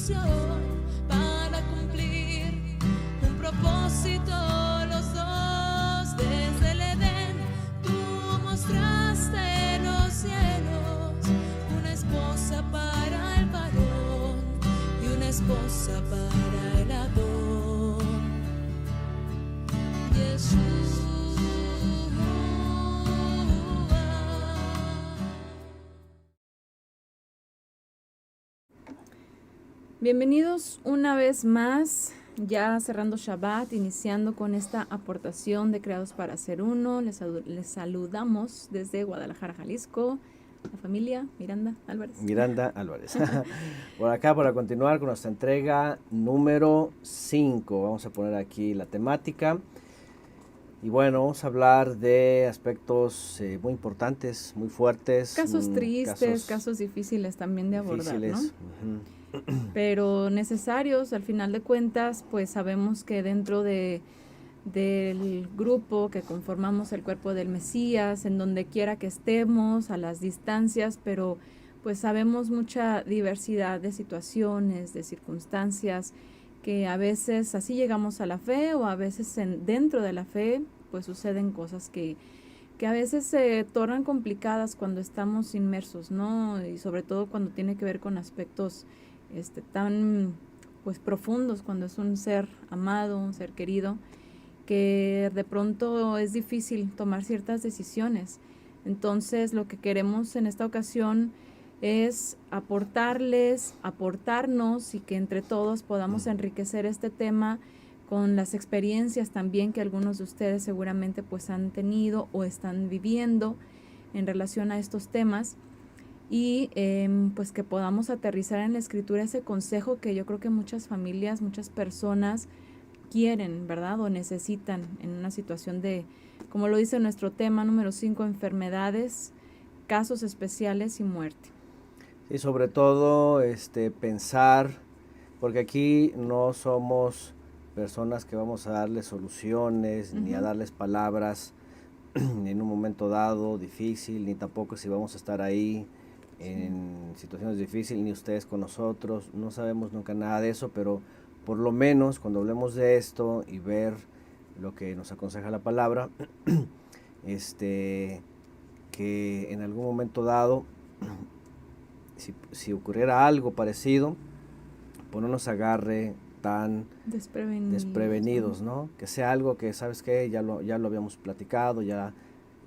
ilusión para cumplir un propósito los dos. Desde el Edén tú mostraste los cielos, una esposa para el varón y una esposa para el Adón. Jesús. Bienvenidos una vez más, ya cerrando Shabbat, iniciando con esta aportación de Creados para Ser Uno. Les saludamos desde Guadalajara, Jalisco, la familia Miranda Álvarez. Miranda Álvarez. Por acá, para continuar con nuestra entrega número 5. Vamos a poner aquí la temática. Y bueno, vamos a hablar de aspectos muy importantes, muy fuertes. Casos tristes, casos difíciles también de abordar, ¿no? Pero necesarios, al final de cuentas, pues sabemos que dentro del grupo que conformamos el cuerpo del Mesías, en donde quiera que estemos, a las distancias, pero pues sabemos mucha diversidad de situaciones, de circunstancias, que a veces así llegamos a la fe, o a veces dentro de la fe pues suceden cosas que a veces se tornan complicadas cuando estamos inmersos, ¿no? Y sobre todo cuando tiene que ver con aspectos tan pues profundos, cuando es un ser amado, un ser querido, que de pronto es difícil tomar ciertas decisiones. Entonces lo que queremos en esta ocasión es aportarnos y que entre todos podamos enriquecer este tema con las experiencias también que algunos de ustedes seguramente pues han tenido o están viviendo en relación a estos temas, y pues que podamos aterrizar en la escritura ese consejo que yo creo que muchas familias, muchas personas quieren, ¿verdad? O necesitan en una situación de, como lo dice nuestro tema número 5, enfermedades, casos especiales y muerte. Y sobre todo pensar, porque aquí no somos personas que vamos a darles soluciones, ni a darles palabras en un momento dado difícil, ni tampoco si vamos a estar ahí en situaciones difíciles, ni ustedes con nosotros. No sabemos nunca nada de eso, pero por lo menos cuando hablemos de esto y ver lo que nos aconseja la palabra, que en algún momento dado, si ocurriera algo parecido, pues no nos agarre tan desprevenidos, ¿no? Que sea algo que, ¿sabes qué? Ya lo habíamos platicado, ya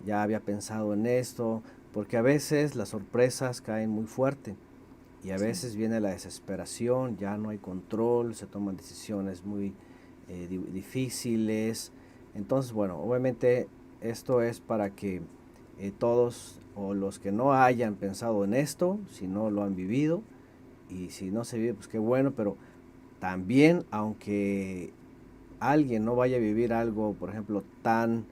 había pensado en esto, porque a veces las sorpresas caen muy fuerte y a veces viene la desesperación, ya no hay control, se toman decisiones muy difíciles. Entonces, bueno, obviamente esto es para que todos, o los que no hayan pensado en esto, si no lo han vivido, y si no se vive, pues qué bueno, pero también, aunque alguien no vaya a vivir algo, por ejemplo, tan,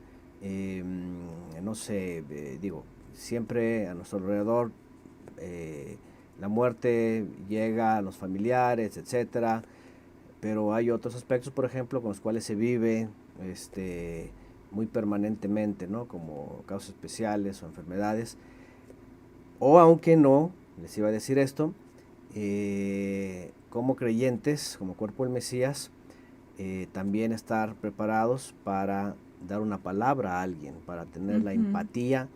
siempre a nuestro alrededor la muerte llega a los familiares, etcétera, pero hay otros aspectos, por ejemplo, con los cuales se vive muy permanentemente, ¿no? Como causas especiales o enfermedades, o aunque no, les iba a decir esto, como creyentes, como cuerpo del Mesías, también estar preparados para dar una palabra a alguien, para tener la empatía,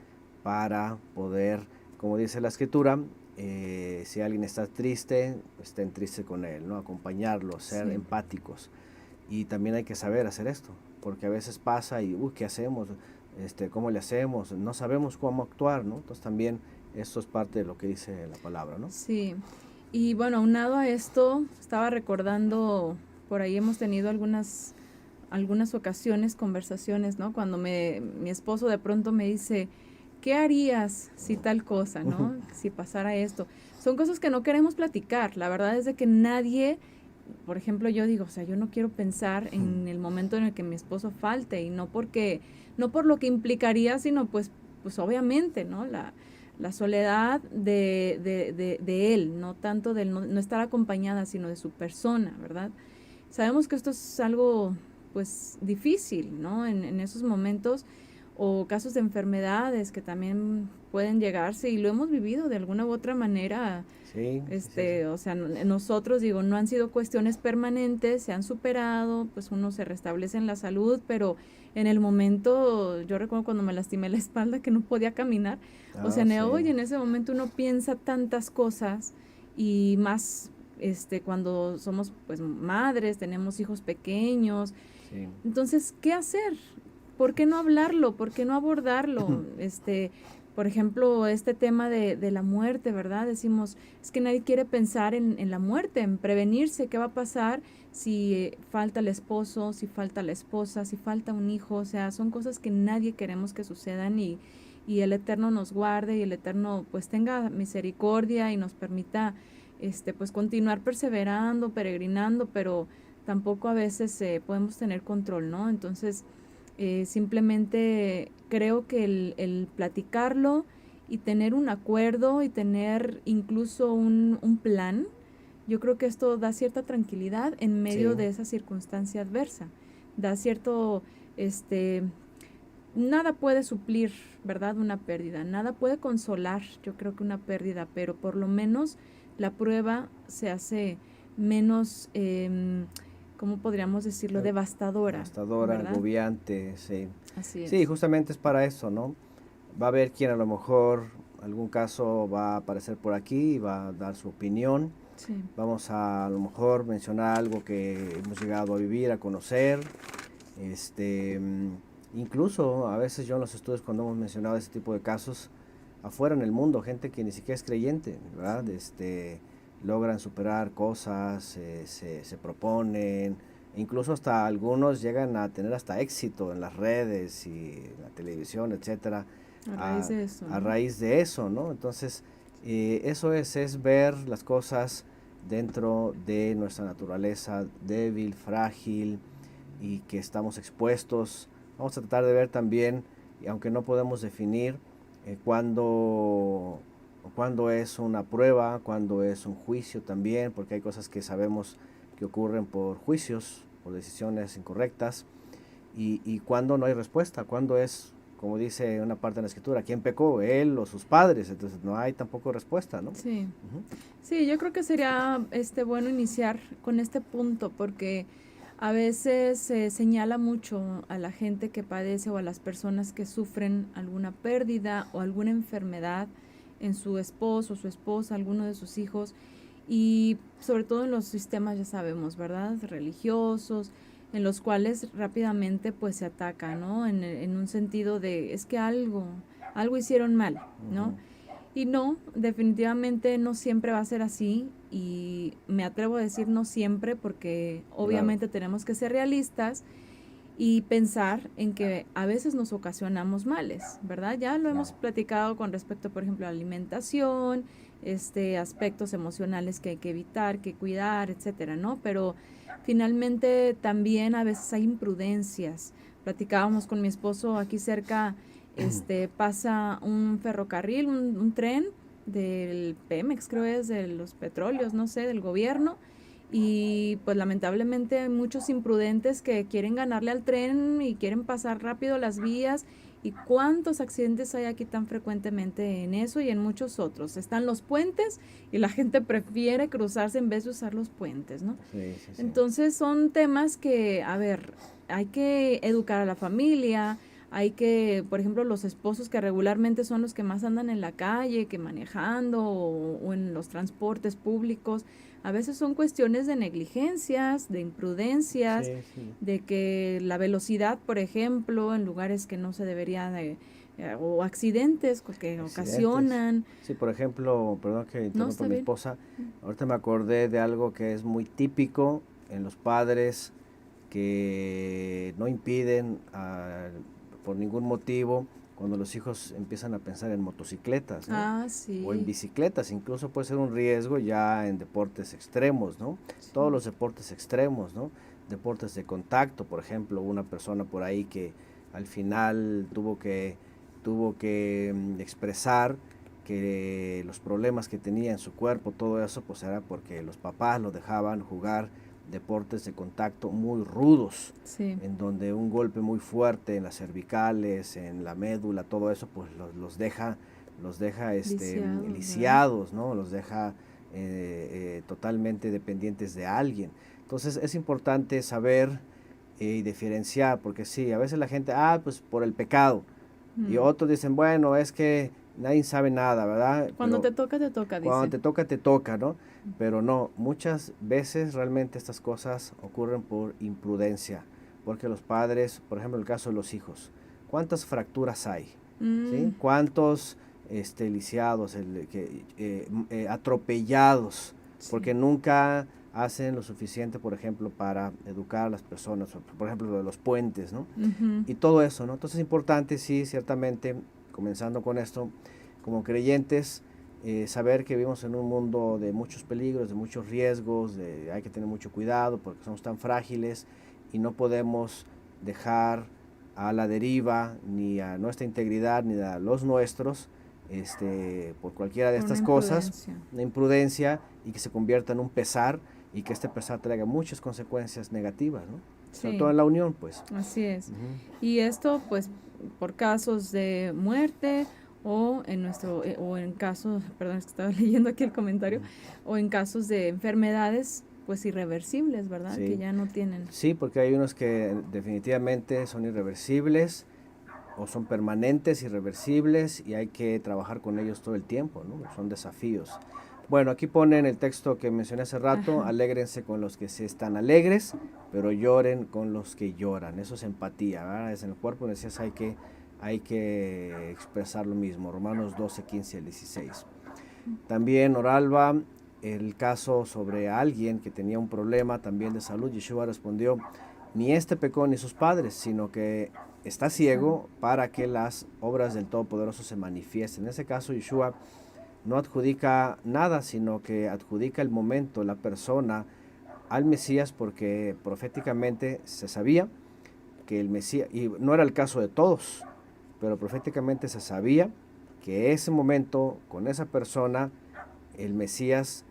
para poder, como dice la Escritura, si alguien está triste, estén tristes con él, ¿no? Acompañarlo, ser empáticos. Y también hay que saber hacer esto, porque a veces pasa y, ¿qué hacemos? ¿Cómo le hacemos? No sabemos cómo actuar, ¿no? Entonces también esto es parte de lo que dice la palabra, ¿no? Sí, y bueno, aunado a esto, estaba recordando, por ahí hemos tenido algunas ocasiones, conversaciones, ¿no? Cuando mi esposo de pronto me dice, ¿qué harías si tal cosa, ¿no? Si pasara esto. Son cosas que no queremos platicar. La verdad es de que nadie, por ejemplo, yo digo, o sea, yo no quiero pensar en el momento en el que mi esposo falte, y no por lo que implicaría, sino pues obviamente, ¿no? La soledad de él, no tanto del no estar acompañada, sino de su persona, ¿verdad? Sabemos que esto es algo pues difícil, ¿no? En esos momentos, o casos de enfermedades que también pueden llegarse, y lo hemos vivido de alguna u otra manera, Sí, sí. O sea, nosotros, digo, no han sido cuestiones permanentes, se han superado, pues uno se restablece en la salud, pero en el momento, yo recuerdo cuando me lastimé la espalda que no podía caminar, o sea, Ah, sí, oye, en ese momento uno piensa tantas cosas y más, cuando somos, pues, madres, tenemos hijos pequeños, sí. entonces, ¿qué hacer? ¿Por qué no hablarlo? ¿Por qué no abordarlo? Por ejemplo, este tema de la muerte, ¿verdad? Decimos, es que nadie quiere pensar en la muerte, en prevenirse, qué va a pasar si falta el esposo, si falta la esposa, si falta un hijo, o sea, son cosas que nadie queremos que sucedan y el Eterno nos guarde y el Eterno pues tenga misericordia y nos permita pues continuar perseverando, peregrinando, pero tampoco a veces podemos tener control, ¿no? Entonces, simplemente creo que el platicarlo y tener un acuerdo y tener incluso un plan, yo creo que esto da cierta tranquilidad en medio Sí, de esa circunstancia adversa. Da cierto, nada puede suplir, ¿verdad? Una pérdida, nada puede consolar, yo creo que una pérdida, pero por lo menos la prueba se hace menos, ¿cómo podríamos decirlo? eh, Devastadora, devastadora, ¿verdad? agobiante, sí. Así Sí, es. justamente es para eso, ¿no? Va a haber quien a lo mejor algún caso va a aparecer por aquí y va a dar su opinión. Sí. Vamos a lo mejor mencionar algo que hemos llegado a vivir, a conocer. Incluso a veces yo en los estudios cuando hemos mencionado ese tipo de casos, afuera en el mundo, gente que ni siquiera es creyente, ¿verdad? Sí. Logran superar cosas, se proponen, e incluso hasta algunos llegan a tener hasta éxito en las redes y en la televisión, etcétera, A raíz a, de eso, a ¿no? raíz de eso, ¿no? Entonces, eso es ver las cosas dentro de nuestra naturaleza débil, frágil y que estamos expuestos. Vamos a tratar de ver también, y aunque no podemos definir cuándo es una prueba, cuándo es un juicio también, porque hay cosas que sabemos que ocurren por juicios, por decisiones incorrectas, y cuándo no hay respuesta, cuándo es, como dice una parte de la escritura, ¿quién pecó? Él o sus padres, entonces no hay tampoco respuesta, ¿no? Sí. Ujú. Sí, yo creo que sería bueno iniciar con este punto porque a veces se señala mucho a la gente que padece o a las personas que sufren alguna pérdida o alguna enfermedad en su esposo, su esposa, alguno de sus hijos y sobre todo en los sistemas, ya sabemos, ¿verdad? Religiosos, en los cuales rápidamente pues se ataca, ¿no? En un sentido de es que algo hicieron mal, ¿no? Ujú. Y no, definitivamente no siempre va a ser así y me atrevo a decir no siempre porque Claro, obviamente tenemos que ser realistas y pensar en que a veces nos ocasionamos males, ¿verdad? Ya lo hemos claro. platicado con respecto, por ejemplo, a la alimentación, aspectos emocionales que hay que evitar, que cuidar, etcétera, ¿no? Pero finalmente también a veces hay imprudencias. Platicábamos con mi esposo aquí cerca, pasa un ferrocarril, un tren del Pemex, creo es, de los petróleos, no sé, del gobierno, y pues lamentablemente hay muchos imprudentes que quieren ganarle al tren y quieren pasar rápido las vías. ¿Y cuántos accidentes hay aquí tan frecuentemente en eso y en muchos otros? Están los puentes y la gente prefiere cruzarse en vez de usar los puentes, ¿no? Sí, sí, sí. Entonces son temas que, a ver, hay que educar a la familia, hay que, por ejemplo, los esposos que regularmente son los que más andan en la calle, que manejando o en los transportes públicos, a veces son cuestiones de negligencias, de imprudencias, Sí, sí. de que la velocidad, por ejemplo, en lugares que no se debería de, o accidentes que Accidentes. ocasionan, Sí, por ejemplo, perdón que no interrumpa a está mi bien. esposa, ahorita me acordé de algo que es muy típico en los padres que no impiden por ningún motivo cuando los hijos empiezan a pensar en motocicletas, ¿no? Ah, O en sí, bicicletas, incluso puede ser un riesgo ya en deportes extremos, ¿no? Todos sí, los deportes extremos, ¿no? Deportes de contacto, por ejemplo, una persona por ahí que al final tuvo que expresar que los problemas que tenía en su cuerpo, todo eso, pues era porque los papás lo dejaban jugar deportes de contacto muy rudos, sí, en donde un golpe muy fuerte en las cervicales, en la médula, todo eso, pues los deja lisiados, ¿verdad? lisiados, ¿no? Los deja totalmente dependientes de alguien. Entonces es importante saber y diferenciar, porque sí, a veces la gente, pues por el pecado, y otros dicen, bueno, es que nadie sabe nada, ¿verdad? Cuando Pero te toca, dice. cuando te toca, ¿no? Pero no, muchas veces realmente estas cosas ocurren por imprudencia, porque los padres, por ejemplo, el caso de los hijos, ¿cuántas fracturas hay? ¿Sí? ¿Cuántos lisiados, atropellados, porque nunca hacen lo suficiente, por ejemplo, para educar a las personas, por ejemplo, lo de los puentes, ¿no? Y todo eso, ¿no? Entonces es importante, sí, ciertamente, comenzando con esto, como creyentes, saber que vivimos en un mundo de muchos peligros, de muchos riesgos, hay que tener mucho cuidado porque somos tan frágiles y no podemos dejar a la deriva ni a nuestra integridad ni a los nuestros por cualquiera de estas cosas, una imprudencia, y que se convierta en un pesar, y que este pesar traiga muchas consecuencias negativas, ¿no? Sí. Sobre todo en la unión, pues. Así es. Y esto, pues, por casos de muerte o en casos, perdón, es que estaba leyendo aquí el comentario, o en casos de enfermedades, pues, irreversibles, ¿verdad? Sí. Que ya no tienen. Sí, porque hay unos que definitivamente son irreversibles o son permanentes, irreversibles, y hay que trabajar con ellos todo el tiempo, ¿no? Son desafíos. Bueno, aquí ponen el texto que mencioné hace rato, alégrense con los que se están alegres, pero lloren con los que lloran. Eso es empatía, ¿verdad? Es en el cuerpo, decías, hay que expresar lo mismo. Romanos 12, 15 al 16. También Noralba, el caso sobre alguien que tenía un problema también de salud, Yeshua respondió, ni pecó ni sus padres, sino que está ciego para que las obras del Todopoderoso se manifiesten. En ese caso, Yeshua no adjudica nada, sino que adjudica el momento, la persona, al Mesías, porque proféticamente se sabía que el Mesías, y no era el caso de todos, pero proféticamente se sabía que ese momento, con esa persona, el Mesías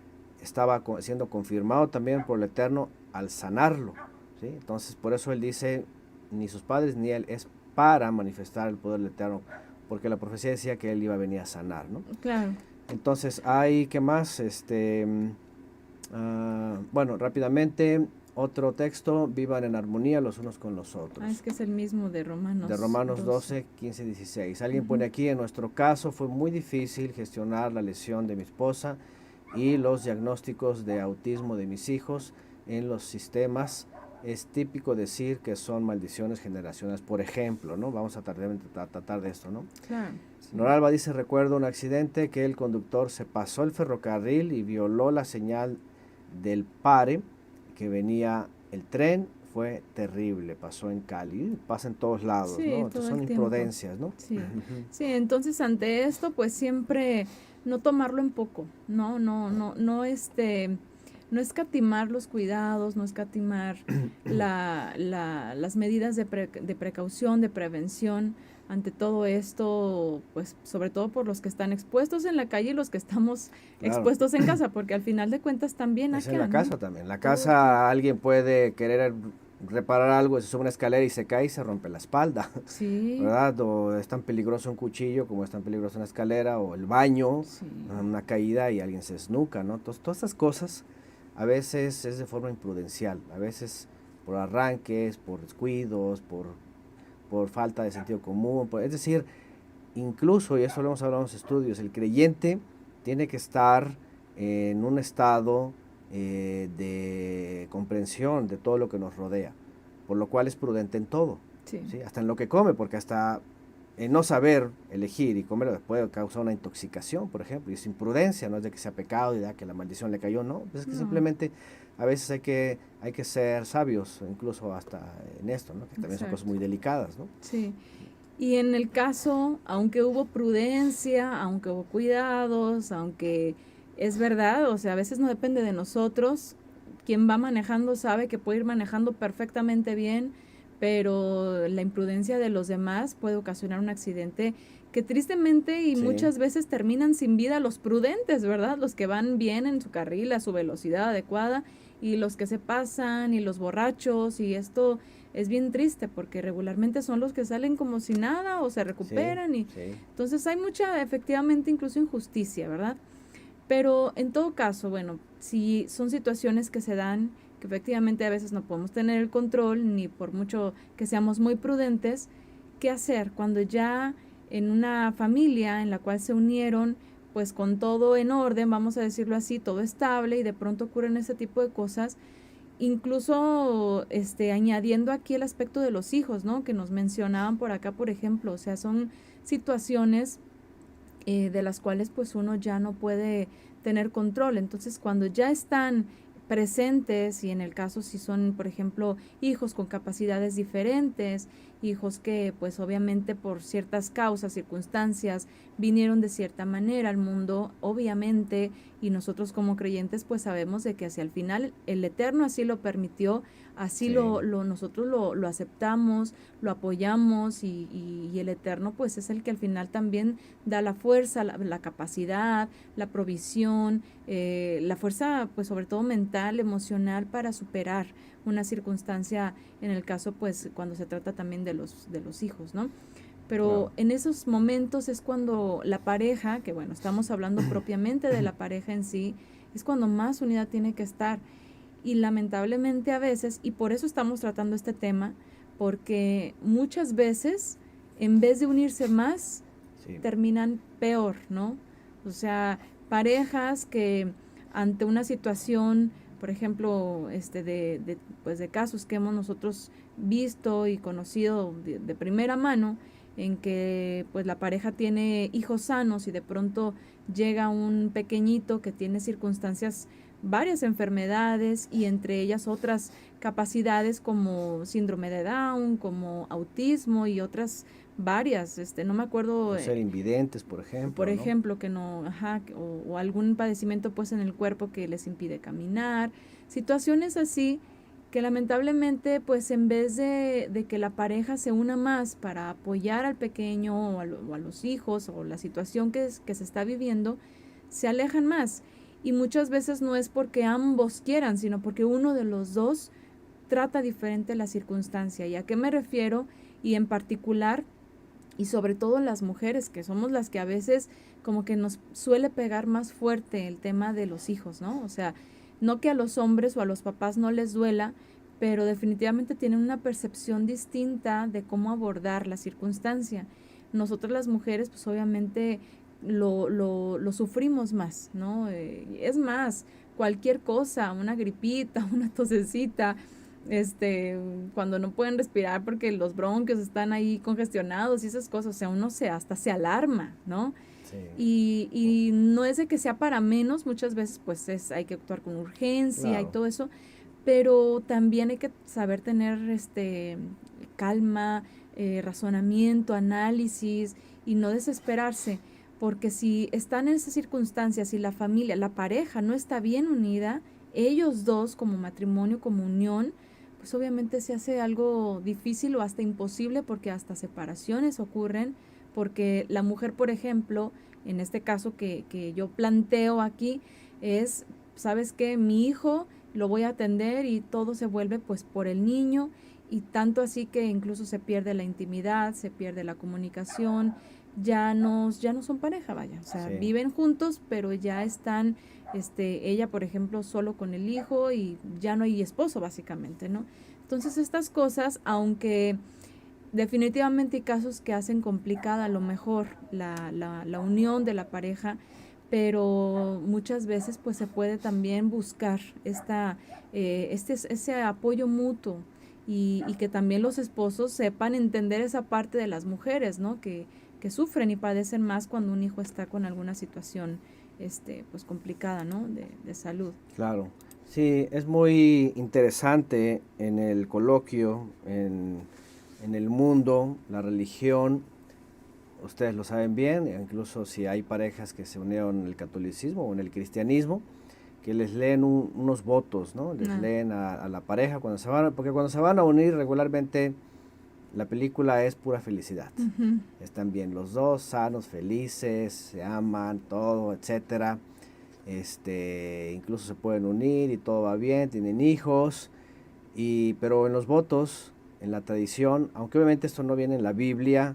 estaba siendo confirmado también por el Eterno al sanarlo, ¿sí? Entonces, por eso él dice, ni sus padres ni él, es para manifestar el poder del Eterno, porque la profecía decía que él iba a venir a sanar, ¿no? Claro. Entonces, ¿qué más? Bueno, rápidamente, otro texto, vivan en armonía los unos con los otros. Es que es el mismo de Romanos. De Romanos 12, 15, 16. Alguien pone aquí, en nuestro caso fue muy difícil gestionar la lesión de mi esposa y los diagnósticos de autismo de mis hijos en los sistemas. Es típico decir que son maldiciones generacionales, por ejemplo, ¿no? Vamos a tratar de esto, ¿no? Claro. Sí. Noralba dice, recuerdo un accidente que el conductor se pasó el ferrocarril y violó la señal del pare que venía el tren. Fue terrible, pasó en Cali, pasa en todos lados, sí, ¿no? Entonces son imprudencias, ¿no? Sí. Sí, entonces ante esto, pues siempre no tomarlo en poco, no escatimar los cuidados, no escatimar las medidas de precaución, de prevención ante todo esto, pues sobre todo por los que están expuestos en la calle y los que estamos expuestos en casa, porque al final de cuentas también es acá, en la casa también. En la casa alguien puede querer reparar algo, se sube una escalera y se cae y se rompe la espalda, sí, ¿verdad? O es tan peligroso un cuchillo como es tan peligroso una escalera, o el baño, sí, una caída y alguien se esnuca, ¿no? Entonces, todas estas cosas a veces es de forma imprudencial, a veces por arranques, por descuidos, por falta de sentido común, es decir, incluso, y eso lo hemos hablado en los estudios, el creyente tiene que estar en un estado de comprensión de todo lo que nos rodea, por lo cual es prudente en todo, sí. ¿sí? Hasta en lo que come, porque hasta no saber elegir y comer puede causar una intoxicación, por ejemplo, y es imprudencia, no es de que sea pecado y de que la maldición le cayó, no, pues es que simplemente a veces hay que ser sabios, incluso hasta en esto, ¿no? Que también son cosas muy delicadas, ¿no? Sí, y en el caso, aunque hubo prudencia, aunque hubo cuidados, aunque es verdad, o sea, a veces no depende de nosotros, quien va manejando sabe que puede ir manejando perfectamente bien, pero la imprudencia de los demás puede ocasionar un accidente que tristemente y muchas veces terminan sin vida los prudentes, ¿verdad? Los que van bien en su carril a su velocidad adecuada, y los que se pasan y los borrachos, y esto es bien triste porque regularmente son los que salen como si nada o se recuperan entonces hay mucha efectivamente incluso injusticia, ¿verdad? Pero en todo caso, bueno, si son situaciones que se dan, que efectivamente a veces no podemos tener el control, ni por mucho que seamos muy prudentes, ¿qué hacer cuando ya en una familia en la cual se unieron, pues con todo en orden, vamos a decirlo así, todo estable, y de pronto ocurren ese tipo de cosas? Incluso añadiendo aquí el aspecto de los hijos, ¿no? Que nos mencionaban por acá, por ejemplo, o sea, son situaciones de las cuales pues uno ya no puede tener control. Entonces, cuando ya están presentes, y en el caso si son, por ejemplo, hijos con capacidades diferentes, hijos que pues obviamente por ciertas causas, circunstancias, vinieron de cierta manera al mundo, obviamente, y nosotros como creyentes pues sabemos de que hacia el final el Eterno así lo permitió, así Sí. nosotros lo aceptamos, lo apoyamos, y el Eterno pues es el que al final también da la fuerza, la capacidad, la provisión, la fuerza pues sobre todo mental, emocional, para superar una circunstancia, en el caso pues cuando se trata también de los hijos, ¿no? Pero Claro. en esos momentos es cuando la pareja, que bueno, estamos hablando propiamente de la pareja en sí, es cuando más unidad tiene que estar. Y lamentablemente a veces, y por eso estamos tratando este tema, porque muchas veces, en vez de unirse más, Sí. terminan peor, ¿no? O sea, parejas que ante una situación, por ejemplo, pues de casos que hemos nosotros visto y conocido de primera mano, en que pues la pareja tiene hijos sanos y de pronto llega un pequeñito que tiene circunstancias, varias enfermedades, y entre ellas otras capacidades como síndrome de Down, como autismo y otras varias, no me acuerdo, O ser invidentes, por ¿no? ejemplo, que no, ajá, o algún padecimiento pues en el cuerpo que les impide caminar, situaciones así que lamentablemente pues en vez de que la pareja se una más para apoyar al pequeño o a los hijos o la situación que se está viviendo, se alejan más. Y muchas veces no es porque ambos quieran, sino porque uno de los dos trata diferente la circunstancia. ¿Y a qué me refiero? Y en particular, y sobre todo las mujeres, que somos las que a veces como que nos suele pegar más fuerte el tema de los hijos, ¿no? O sea, no que a los hombres o a los papás no les duela, pero definitivamente tienen una percepción distinta de cómo abordar la circunstancia. Nosotras las mujeres, pues obviamente lo sufrimos más, ¿no? Es más, cualquier cosa, una gripita, una tosecita, cuando no pueden respirar porque los bronquios están ahí congestionados y esas cosas, o sea, uno hasta se alarma, ¿no? Sí. Y no es de que sea para menos, muchas veces pues hay que actuar con urgencia y Claro. todo eso, pero también hay que saber tener calma, razonamiento, análisis, y no desesperarse, porque si están en esas circunstancias y la familia, la pareja no está bien unida, ellos dos como matrimonio, como unión, pues obviamente se hace algo difícil o hasta imposible, porque hasta separaciones ocurren, porque la mujer, por ejemplo, en este caso que yo planteo aquí, es, ¿sabes qué? Mi hijo lo voy a atender, y todo se vuelve pues por el niño, y tanto así que incluso se pierde la intimidad, se pierde la comunicación, ya no son pareja, vaya, o sea, Sí. viven juntos, pero ya están, ella, por ejemplo, solo con el hijo, y ya no hay esposo, básicamente, ¿no? Entonces, estas cosas, aunque definitivamente hay casos que hacen complicada a lo mejor la unión de la pareja, pero muchas veces pues se puede también buscar ese apoyo mutuo, y que también los esposos sepan entender esa parte de las mujeres, ¿no? Que sufren y padecen más cuando un hijo está con alguna situación pues complicada, ¿no? De salud. Claro. Sí, es muy interesante en el coloquio, en el mundo, la religión. Ustedes lo saben bien, incluso si hay parejas que se unieron en el catolicismo o en el cristianismo, que les leen unos votos, ¿no? Les Ah. leen a la pareja cuando se van, porque cuando se van a unir regularmente la película es pura felicidad. Ujú. Están bien los dos, sanos, felices, se aman, todo, etcétera. Incluso se pueden unir y todo va bien, tienen hijos, pero en los votos, en la tradición, aunque obviamente esto no viene en la Biblia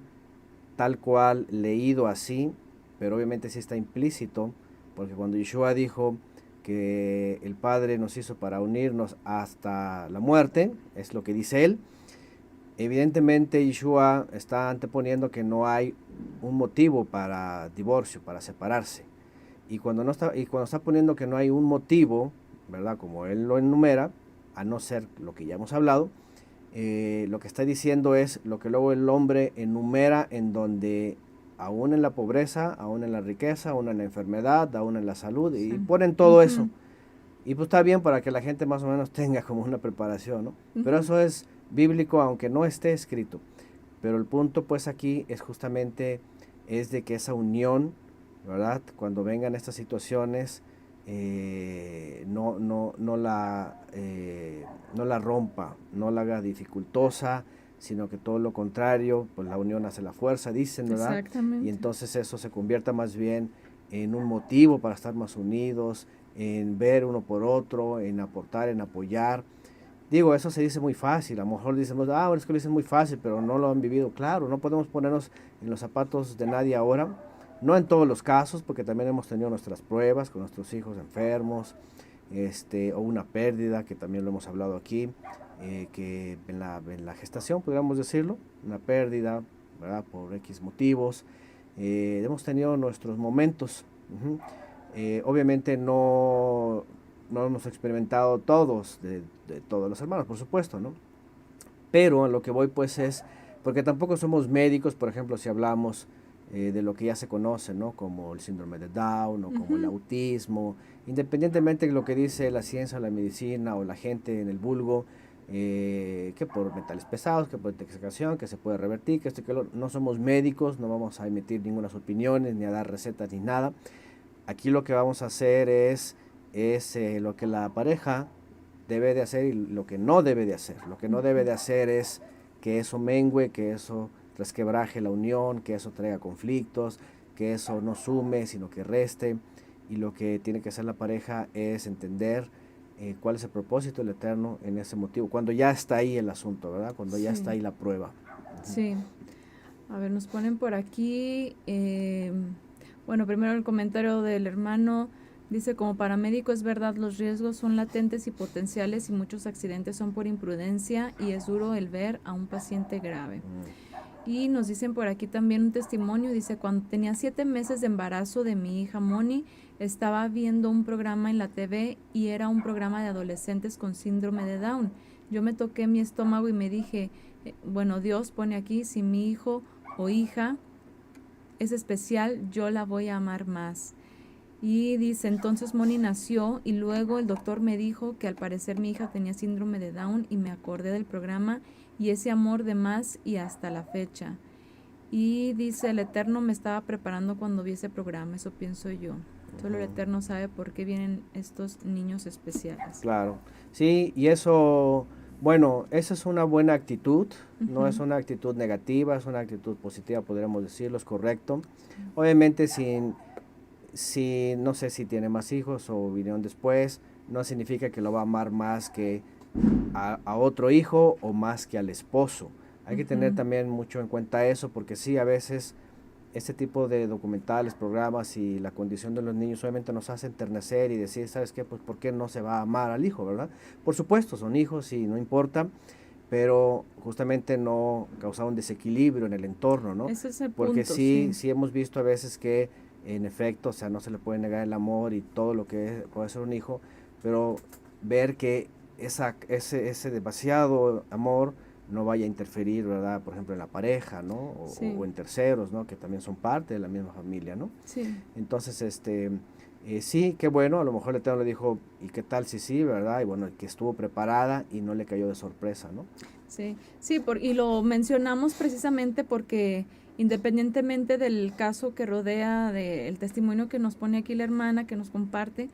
tal cual leído así, pero obviamente sí está implícito, porque cuando Yeshua dijo que el Padre nos hizo para unirnos hasta la muerte, es lo que dice él, evidentemente Yeshua está anteponiendo que no hay un motivo para divorcio, para separarse. Y cuando está poniendo que no hay un motivo, ¿verdad? Como él lo enumera, a no ser lo que ya hemos hablado, lo que está diciendo es lo que luego el hombre enumera, en donde aún en la pobreza, aún en la riqueza, aún en la enfermedad, aún en la salud, y ponen todo eso. Y pues está bien para que la gente más o menos tenga como una preparación, ¿no? Pero eso es bíblico, aunque no esté escrito. Pero el punto pues aquí es justamente es de que esa unión, ¿verdad? Cuando vengan estas situaciones, no la rompa, no la haga dificultosa, sino que todo lo contrario, pues la unión hace la fuerza, dicen, ¿verdad? Exactamente. Y entonces eso se convierta más bien en un motivo para estar más unidos, en ver uno por otro, en aportar, en apoyar. Digo, eso se dice muy fácil, a lo mejor decimos, bueno, es que lo dicen muy fácil, pero no lo han vivido. Claro, no podemos ponernos en los zapatos de nadie ahora, no en todos los casos, porque también hemos tenido nuestras pruebas con nuestros hijos enfermos, o una pérdida, que también lo hemos hablado aquí, que en la gestación, podríamos decirlo, una pérdida, ¿verdad? Por X motivos. Hemos tenido nuestros momentos. Obviamente no hemos experimentado todos, de todos los hermanos, por supuesto, ¿no? Pero a lo que voy pues es, porque tampoco somos médicos, por ejemplo, si hablamos de lo que ya se conoce, ¿no? Como el síndrome de Down o como el autismo, independientemente de lo que dice la ciencia o la medicina o la gente en el vulgo, que por metales pesados, que por intoxicación, que se puede revertir, que esto y que lo, no somos médicos, no vamos a emitir ninguna opiniones, ni a dar recetas, ni nada. Aquí lo que vamos a hacer es lo que la pareja debe de hacer y lo que no debe de hacer. Lo que no debe de hacer es que eso mengüe, que eso resquebraje la unión, que eso traiga conflictos, que eso no sume, sino que reste. Y lo que tiene que hacer la pareja es entender cuál es el propósito del Eterno en ese motivo, cuando ya está ahí el asunto, ¿verdad? Cuando ya está ahí la prueba. Sí. A ver, nos ponen por aquí, bueno, primero el comentario del hermano. Dice, como paramédico es verdad, los riesgos son latentes y potenciales y muchos accidentes son por imprudencia y es duro el ver a un paciente grave. Y nos dicen por aquí también un testimonio, dice, cuando tenía 7 meses de embarazo de mi hija Moni, estaba viendo un programa en la TV y era un programa de adolescentes con síndrome de Down. Yo me toqué mi estómago y me dije, bueno, Dios pone aquí, si mi hijo o hija es especial, yo la voy a amar más. Y dice, entonces Moni nació y luego el doctor me dijo que al parecer mi hija tenía síndrome de Down y me acordé del programa y ese amor de más y hasta la fecha. Y dice, el Eterno me estaba preparando cuando vi ese programa, eso pienso yo. Solo el Eterno sabe por qué vienen estos niños especiales. Claro, sí, y eso, bueno, esa es una buena actitud, no es una actitud negativa, es una actitud positiva, podríamos decirlo, es correcto. Obviamente si no sé si tiene más hijos o vinieron después, no significa que lo va a amar más que a otro hijo o más que al esposo. Hay que tener también mucho en cuenta eso, porque sí, a veces este tipo de documentales, programas y la condición de los niños obviamente nos hace enternecer y decir, ¿sabes qué? Pues ¿por qué no se va a amar al hijo, verdad? Por supuesto, son hijos y no importa, pero justamente no causar un desequilibrio en el entorno, ¿no? Ese es el porque punto, sí hemos visto a veces que en efecto, o sea, no se le puede negar el amor y todo lo que puede ser un hijo, pero ver que ese demasiado amor no vaya a interferir, ¿verdad? Por ejemplo, en la pareja, ¿no? O en terceros, ¿no? Que también son parte de la misma familia, ¿no? Sí. Entonces, sí, qué bueno, a lo mejor el Eterno le dijo, ¿y qué tal si sí, verdad? Y bueno, que estuvo preparada y no le cayó de sorpresa, ¿no? Sí, y lo mencionamos precisamente porque independientemente del caso que rodea, del testimonio que nos pone aquí la hermana, que nos comparte,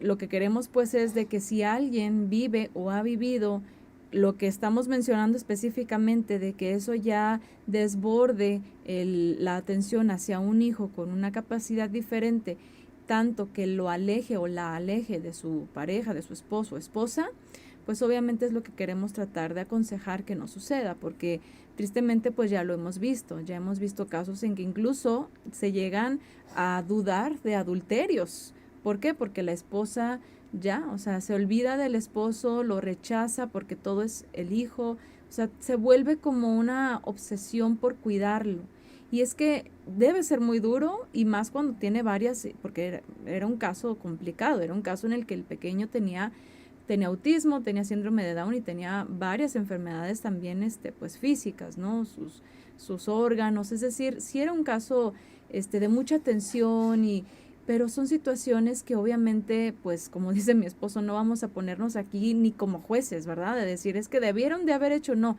lo que queremos pues es de que si alguien vive o ha vivido lo que estamos mencionando específicamente, de que eso ya desborde la atención hacia un hijo con una capacidad diferente, tanto que lo aleje o la aleje de su pareja, de su esposo o esposa, pues obviamente es lo que queremos tratar de aconsejar que no suceda, porque tristemente pues ya lo hemos visto casos en que incluso se llegan a dudar de adulterios. ¿Por qué? Porque la esposa ya, o sea, se olvida del esposo, lo rechaza porque todo es el hijo, o sea, se vuelve como una obsesión por cuidarlo. Y es que debe ser muy duro y más cuando tiene varias, porque era un caso complicado, era un caso en el que el pequeño tenía autismo, tenía síndrome de Down y tenía varias enfermedades también, pues físicas, ¿no? Sus órganos, es decir, sí era un caso, de mucha tensión pero son situaciones que obviamente, pues como dice mi esposo, no vamos a ponernos aquí ni como jueces, ¿verdad? De decir, es que debieron de haber hecho, no.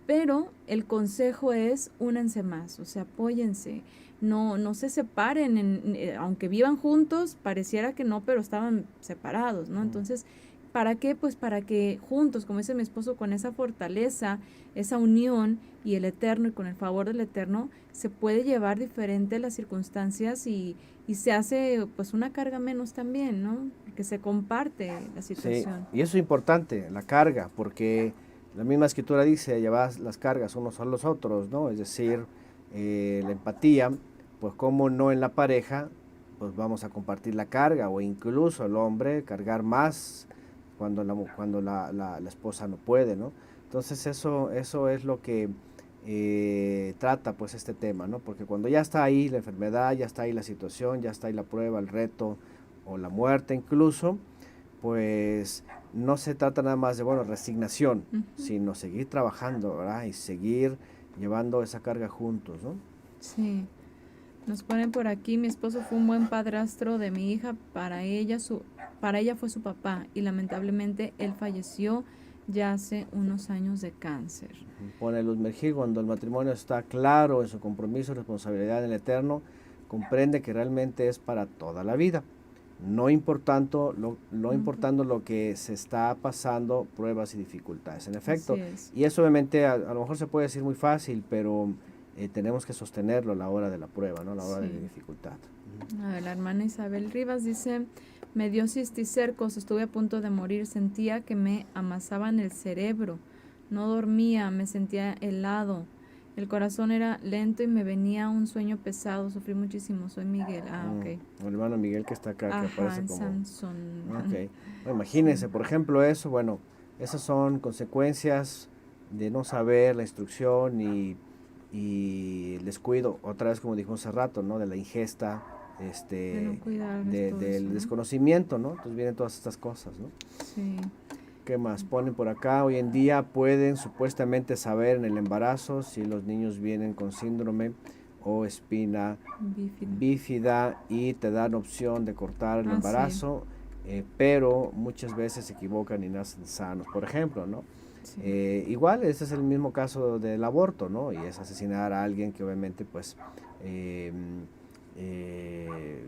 Pero el consejo es únanse más, o sea, apóyense, no se separen, aunque vivan juntos, pareciera que no, pero estaban separados, ¿no? Entonces, ¿para qué? Pues para que juntos, como dice mi esposo, con esa fortaleza, esa unión y el Eterno y con el favor del Eterno, se puede llevar diferente las circunstancias y se hace pues una carga menos también, ¿no? Que se comparte la Sí, situación. y eso es importante, la carga, porque la misma escritura dice, llevad las cargas unos a los otros, ¿no? Es decir, la empatía, pues como no en la pareja, pues vamos a compartir la carga, o incluso el hombre cargar más cuando la esposa no puede, ¿no? Entonces eso es lo que trata pues este tema, ¿no? Porque cuando ya está ahí la enfermedad, ya está ahí la situación, ya está ahí la prueba, el reto o la muerte incluso, pues no se trata nada más de, bueno, resignación, sino seguir trabajando, ¿verdad? Y seguir llevando esa carga juntos, ¿no? Sí. Nos ponen por aquí, mi esposo fue un buen padrastro de mi hija, para ella fue su papá y lamentablemente él falleció ya hace unos años de cáncer. Pone Luz Mergil, cuando el matrimonio está claro en su compromiso y responsabilidad en el Eterno, comprende que realmente es para toda la vida, no importando lo que se está pasando, pruebas y dificultades. En efecto, y eso obviamente a lo mejor se puede decir muy fácil, pero tenemos que sostenerlo a la hora de la prueba, ¿no? A la hora de la dificultad. A ver, la hermana Isabel Rivas dice, me dio cisticercos, estuve a punto de morir, sentía que me amasaban el cerebro, no dormía, me sentía helado, el corazón era lento y me venía un sueño pesado, sufrí muchísimo, soy Miguel. Ok. El hermano Miguel que está acá, que aparece como... Sansón. Okay. Bueno, imagínense, por ejemplo, eso, bueno, esas son consecuencias de no saber la instrucción y el descuido, otra vez como dijimos hace rato, ¿no? De la ingesta, del desconocimiento, ¿no? Entonces vienen todas estas cosas, ¿no? Sí. ¿Qué más? Ponen por acá, hoy en día pueden supuestamente saber en el embarazo si los niños vienen con síndrome o espina bífida y te dan opción de cortar el embarazo, pero muchas veces se equivocan y nacen sanos, por ejemplo, ¿no? Sí. Igual ese es el mismo caso del aborto, ¿no? Y es asesinar a alguien que obviamente pues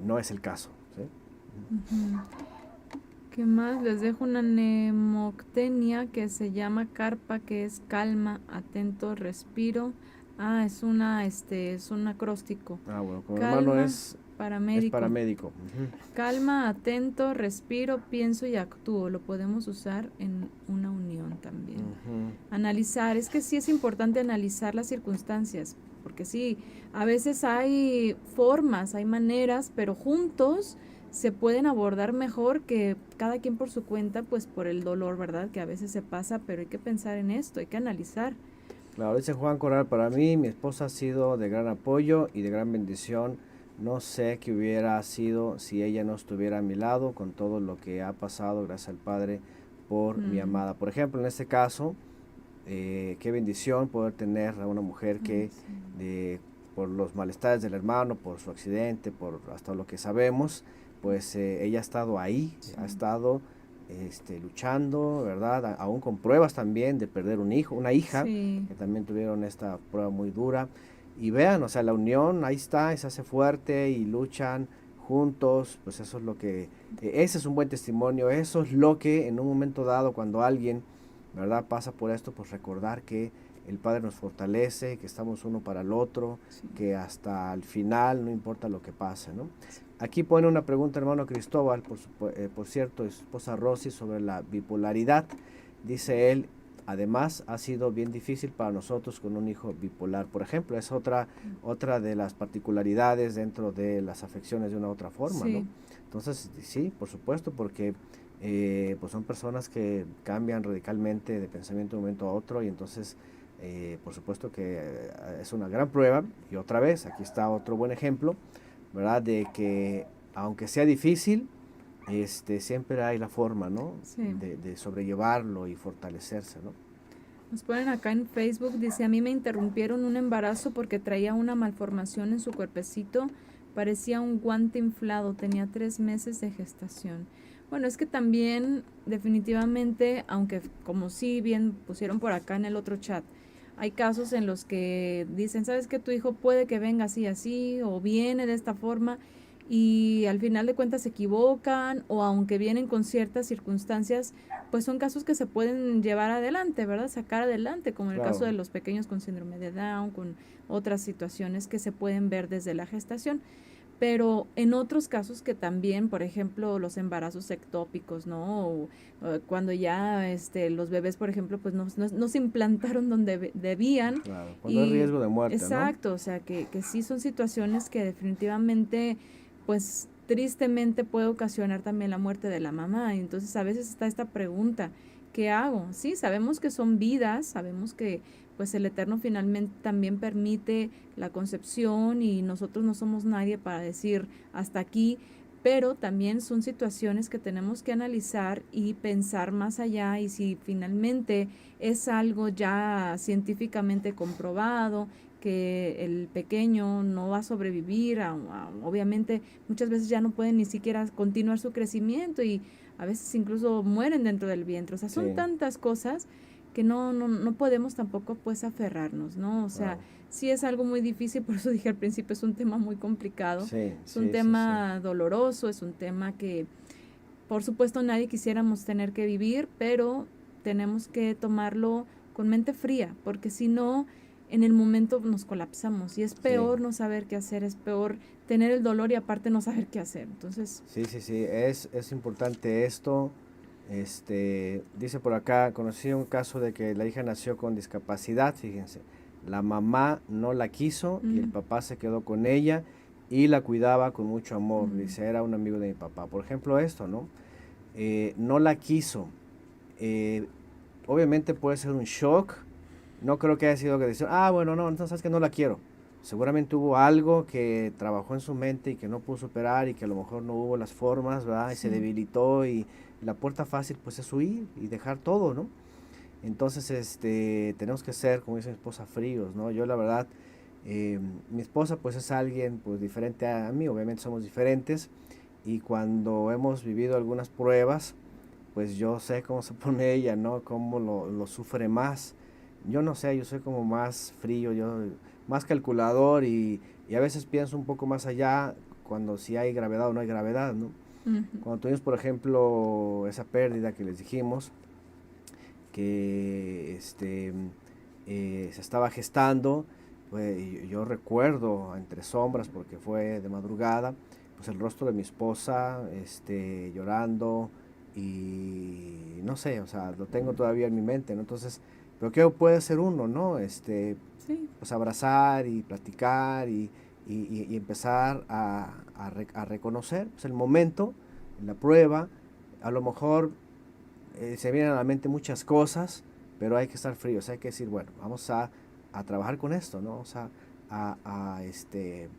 no es el caso, ¿sí? ¿Qué más? Les dejo una nemoctenia que se llama carpa, que es calma, atento, respiro. Es un acróstico. Bueno, como hermano es paramédico. Calma, atento, respiro, pienso y actúo. Lo podemos usar en una unión también. Analizar, es que sí es importante analizar las circunstancias, porque sí, a veces hay formas, hay maneras, pero juntos se pueden abordar mejor que cada quien por su cuenta, pues por el dolor, ¿verdad? Que a veces se pasa, pero hay que pensar en esto, hay que analizar. Claro, dice Juan Corral, para mí mi esposa ha sido de gran apoyo y de gran bendición. No sé qué hubiera sido si ella no estuviera a mi lado con todo lo que ha pasado, gracias al Padre, por mi amada. Por ejemplo, en este caso, qué bendición poder tener a una mujer que por los malestares del hermano, por su accidente, por hasta lo que sabemos, pues ella ha estado ahí, ha estado luchando, ¿verdad? Aún con pruebas también de perder un hijo, una hija, que también tuvieron esta prueba muy dura. Y vean, o sea, la unión ahí está, se hace fuerte y luchan juntos, pues eso es lo que, ese es un buen testimonio, eso es lo que en un momento dado, cuando alguien, ¿verdad?, pasa por esto, pues recordar que el Padre nos fortalece, que estamos uno para el otro, que hasta el final, no importa lo que pase, ¿no? Aquí pone una pregunta, hermano Cristóbal, por cierto, esposa Rosy, sobre la bipolaridad. dice él, además ha sido bien difícil para nosotros con un hijo bipolar, por ejemplo, es otra de las particularidades dentro de las afecciones de una u otra forma, Sí. ¿no? Entonces, sí, por supuesto, porque pues son personas que cambian radicalmente de pensamiento de un momento a otro y entonces, por supuesto que es una gran prueba. Y otra vez, aquí está otro buen ejemplo, ¿verdad? De que aunque sea difícil, siempre hay la forma, ¿no? Sí. De sobrellevarlo y fortalecerse, ¿no? Nos ponen acá en Facebook, dice, a mí me interrumpieron un embarazo porque traía una malformación en su cuerpecito, parecía un guante inflado, tenía 3 meses de gestación. Bueno, es que también definitivamente, aunque como sí bien pusieron por acá en el otro chat, hay casos en los que dicen, ¿sabes que tu hijo puede que venga así, así, o viene de esta forma? Y al final de cuentas se equivocan, o aunque vienen con ciertas circunstancias, pues son casos que se pueden llevar adelante, ¿verdad? Sacar adelante, como en el caso Claro. de los pequeños con síndrome de Down, con otras situaciones que se pueden ver desde la gestación. Pero en otros casos que también, por ejemplo, los embarazos ectópicos, ¿no? O cuando ya los bebés, por ejemplo, pues no se implantaron donde debían. Claro, cuando hay Y riesgo de muerte, ¿no? exacto, o sea, que sí son situaciones que definitivamente, pues tristemente puede ocasionar también la muerte de la mamá. Y entonces a veces está esta pregunta, ¿qué hago? Sí, sabemos que son vidas, sabemos que pues el Eterno finalmente también permite la concepción y nosotros no somos nadie para decir hasta aquí, pero también son situaciones que tenemos que analizar y pensar más allá y si finalmente es algo ya científicamente comprobado que el pequeño no va a sobrevivir, obviamente muchas veces ya no pueden ni siquiera continuar su crecimiento y a veces incluso mueren dentro del vientre, o sea, son Sí, tantas cosas que no podemos tampoco pues aferrarnos, ¿no? O sea, wow. sí es algo muy difícil, por eso dije al principio, es un tema muy complicado, Sí, es un sí, sí, sí. tema doloroso, es un tema que por supuesto nadie quisiéramos tener que vivir, pero tenemos que tomarlo con mente fría, porque si no, en el momento nos colapsamos y es Sí, peor no saber qué hacer, es peor tener el dolor y aparte no saber qué hacer. Entonces, sí, sí, sí, es importante esto. Dice por acá, conocí un caso de que la hija nació con discapacidad, fíjense. La mamá no la quiso y el mm, papá se quedó con ella y la cuidaba con mucho amor. mm, Dice, era un amigo de mi papá. Por ejemplo, esto, ¿no? No la quiso. Eh, Obviamente puede ser un shock. No creo que haya sido que decir, ah, bueno, no, entonces sabes que no la quiero. Seguramente hubo algo que trabajó en su mente y que no pudo superar y que a lo mejor no hubo las formas, ¿verdad? Y se sí, debilitó y la puerta fácil pues es huir y dejar todo, ¿no? Entonces, tenemos que ser, como dice mi esposa, fríos, ¿no? Yo la verdad, mi esposa pues es alguien pues diferente a mí, obviamente somos diferentes y cuando hemos vivido algunas pruebas, pues yo sé cómo se pone ella, ¿no? Cómo lo sufre más. Yo no sé, yo soy como más frío, yo más calculador y a veces pienso un poco más allá cuando si hay gravedad o no hay gravedad, ¿no? ujú, Cuando tuvimos, por ejemplo, esa pérdida que les dijimos, que se estaba gestando, pues yo recuerdo entre sombras, porque fue de madrugada, pues el rostro de mi esposa, llorando, y no sé, o sea, lo tengo todavía en mi mente, ¿no? Entonces, pero ¿qué puede hacer uno, no? sí, Pues abrazar y platicar y empezar a reconocer pues, el momento, la prueba, a lo mejor se vienen a la mente muchas cosas, pero hay que estar fríos, hay que decir, bueno, vamos a trabajar con esto, ¿no? Vamos a, a, este,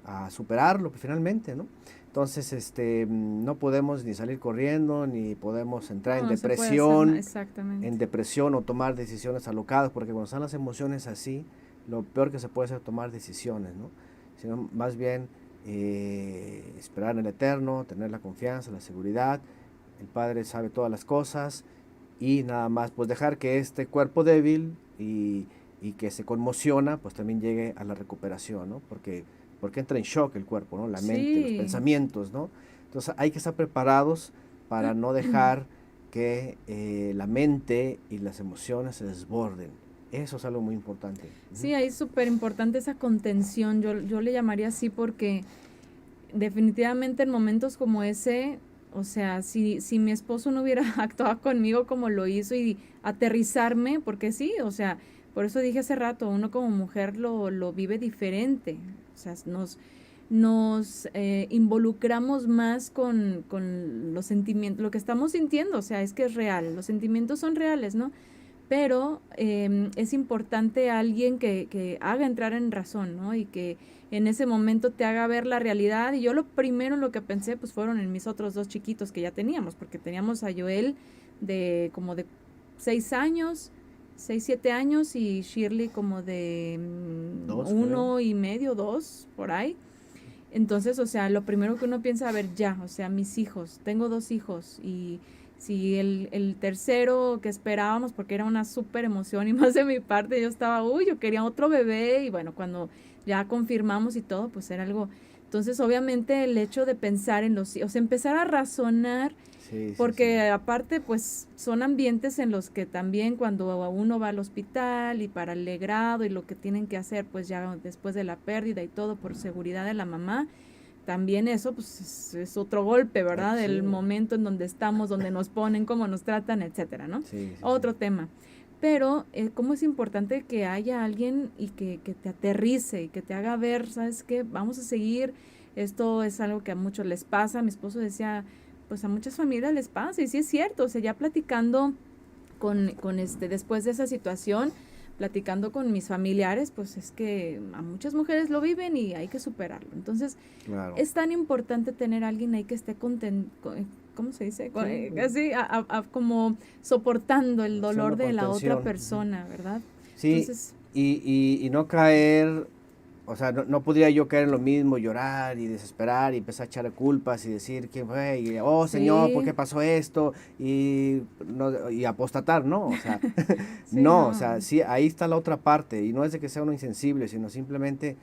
a superarlo finalmente, ¿no? Entonces, no podemos ni salir corriendo, ni podemos entrar no, no se puede hacer nada, en exactamente. depresión o tomar decisiones alocadas, porque cuando están las emociones así, lo peor que se puede hacer es tomar decisiones, ¿no? Sino más bien esperar en el Eterno, tener la confianza, la seguridad. El Padre sabe todas las cosas y nada más, pues dejar que este cuerpo débil y que se conmociona, pues también llegue a la recuperación, ¿no? Porque entra en shock el cuerpo, ¿no? La mente, los Sí, pensamientos, ¿no? Entonces hay que estar preparados para no dejar que la mente y las emociones se desborden. Eso es algo muy importante. Ujú. sí, ahí es súper importante esa contención, yo le llamaría así porque definitivamente en momentos como ese, O sea, si mi esposo no hubiera actuado conmigo como lo hizo y aterrizarme, porque sí, o sea, por eso dije hace rato, uno como mujer lo vive diferente. O sea, nos involucramos más con los sentimientos, lo que estamos sintiendo, o sea, es que es real, los sentimientos son reales, ¿no? Pero es importante alguien que haga entrar en razón, ¿no? Y que en ese momento te haga ver la realidad. Y yo lo primero en lo que pensé, pues fueron en mis otros dos chiquitos que ya teníamos, porque teníamos a Joel de como de 6 años, 6, 7 años, y Shirley como de 1 y medio, 2, por ahí. Entonces, o sea, lo primero que uno piensa, a ver, ya, o sea, mis hijos, tengo 2 hijos, y si el tercero que esperábamos, porque era una súper emoción, y más de mi parte, yo estaba, yo quería otro bebé, y bueno, cuando ya confirmamos y todo, pues era algo. Entonces, obviamente, el hecho de pensar en los hijos, empezar a razonar, porque aparte, pues, son ambientes en los que también cuando uno va al hospital y para el legrado y lo que tienen que hacer, pues ya después de la pérdida y todo por seguridad de la mamá, también eso, pues, es otro golpe, ¿verdad? Sí. El momento en donde estamos, donde nos ponen, cómo nos tratan, etcétera, ¿no? Otro tema. Pero, cómo es importante que haya alguien y que te aterrice y que te haga ver, ¿sabes qué? Vamos a seguir. Esto es algo que a muchos les pasa. Mi esposo decía, pues a muchas familias les pasa, y sí es cierto. O sea, ya platicando con después de esa situación, platicando con mis familiares, pues es que a muchas mujeres lo viven y hay que superarlo. Entonces, es tan importante tener a alguien ahí que esté ¿cómo se dice? Así, como soportando el dolor de la otra persona, ¿verdad? Sí, entonces, y no caer, o sea, no podría yo caer en lo mismo, llorar y desesperar y empezar a echar culpas y decir que, Señor, ¿por qué pasó esto? Y apostatar, ¿no? O sea, no, o sea, sí, ahí está la otra parte, y no es de que sea uno insensible, sino simplemente,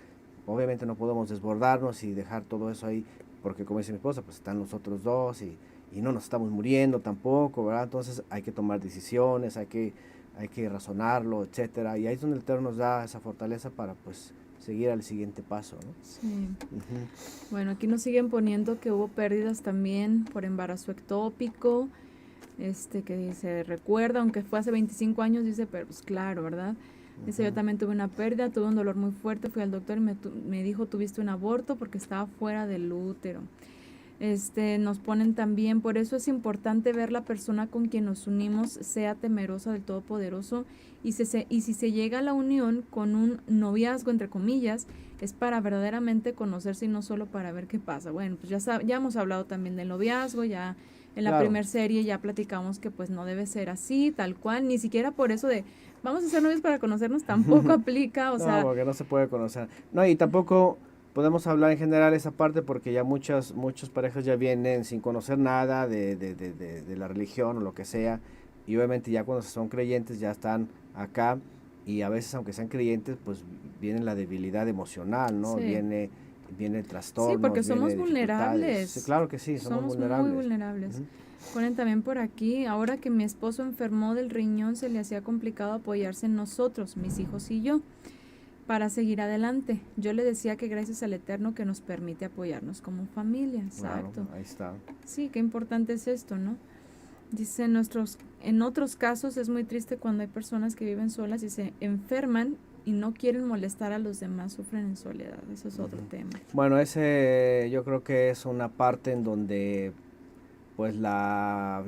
obviamente no podemos desbordarnos y dejar todo eso ahí, porque como dice mi esposa, pues están los otros dos y no nos estamos muriendo tampoco, ¿verdad? Entonces hay que tomar decisiones, hay que razonarlo, etcétera, y ahí es donde el Eterno nos da esa fortaleza para, pues, seguir al siguiente paso, ¿no? Sí. Bueno, aquí nos siguen poniendo que hubo pérdidas también por embarazo ectópico, que se recuerda, aunque fue hace 25 años, dice, pero pues claro, ¿verdad? Dice, yo también tuve una pérdida, tuve un dolor muy fuerte, fui al doctor y me dijo, tuviste un aborto porque estaba fuera del útero. Nos ponen también, por eso es importante ver la persona con quien nos unimos sea temerosa del Todopoderoso, y si se llega a la unión con un noviazgo, entre comillas, es para verdaderamente conocerse y no solo para ver qué pasa. Bueno, pues ya hemos hablado también del noviazgo, ya en la primera serie ya platicamos que pues no debe ser así, tal cual, ni siquiera por eso de vamos a ser novios para conocernos tampoco aplica, no, porque no se puede conocer. No, y tampoco podemos hablar en general esa parte porque ya muchas parejas ya vienen sin conocer nada de la religión o lo que sea, y obviamente ya cuando son creyentes ya están acá, y a veces aunque sean creyentes pues viene la debilidad emocional, ¿no? Sí. Viene el trastorno. Sí, porque somos vulnerables. Sí, claro que sí, somos vulnerables. Muy vulnerables. Ponen también por aquí, ahora que mi esposo enfermó del riñón, se le hacía complicado apoyarse en nosotros, mis hijos y yo, para seguir adelante. Yo le decía que gracias al Eterno que nos permite apoyarnos como familia. Exacto. Claro, ahí está. Sí, qué importante es esto, ¿no? Dice, en otros casos es muy triste cuando hay personas que viven solas y se enferman y no quieren molestar a los demás, sufren en soledad. Eso es otro tema. Bueno, ese yo creo que es una parte en donde pues la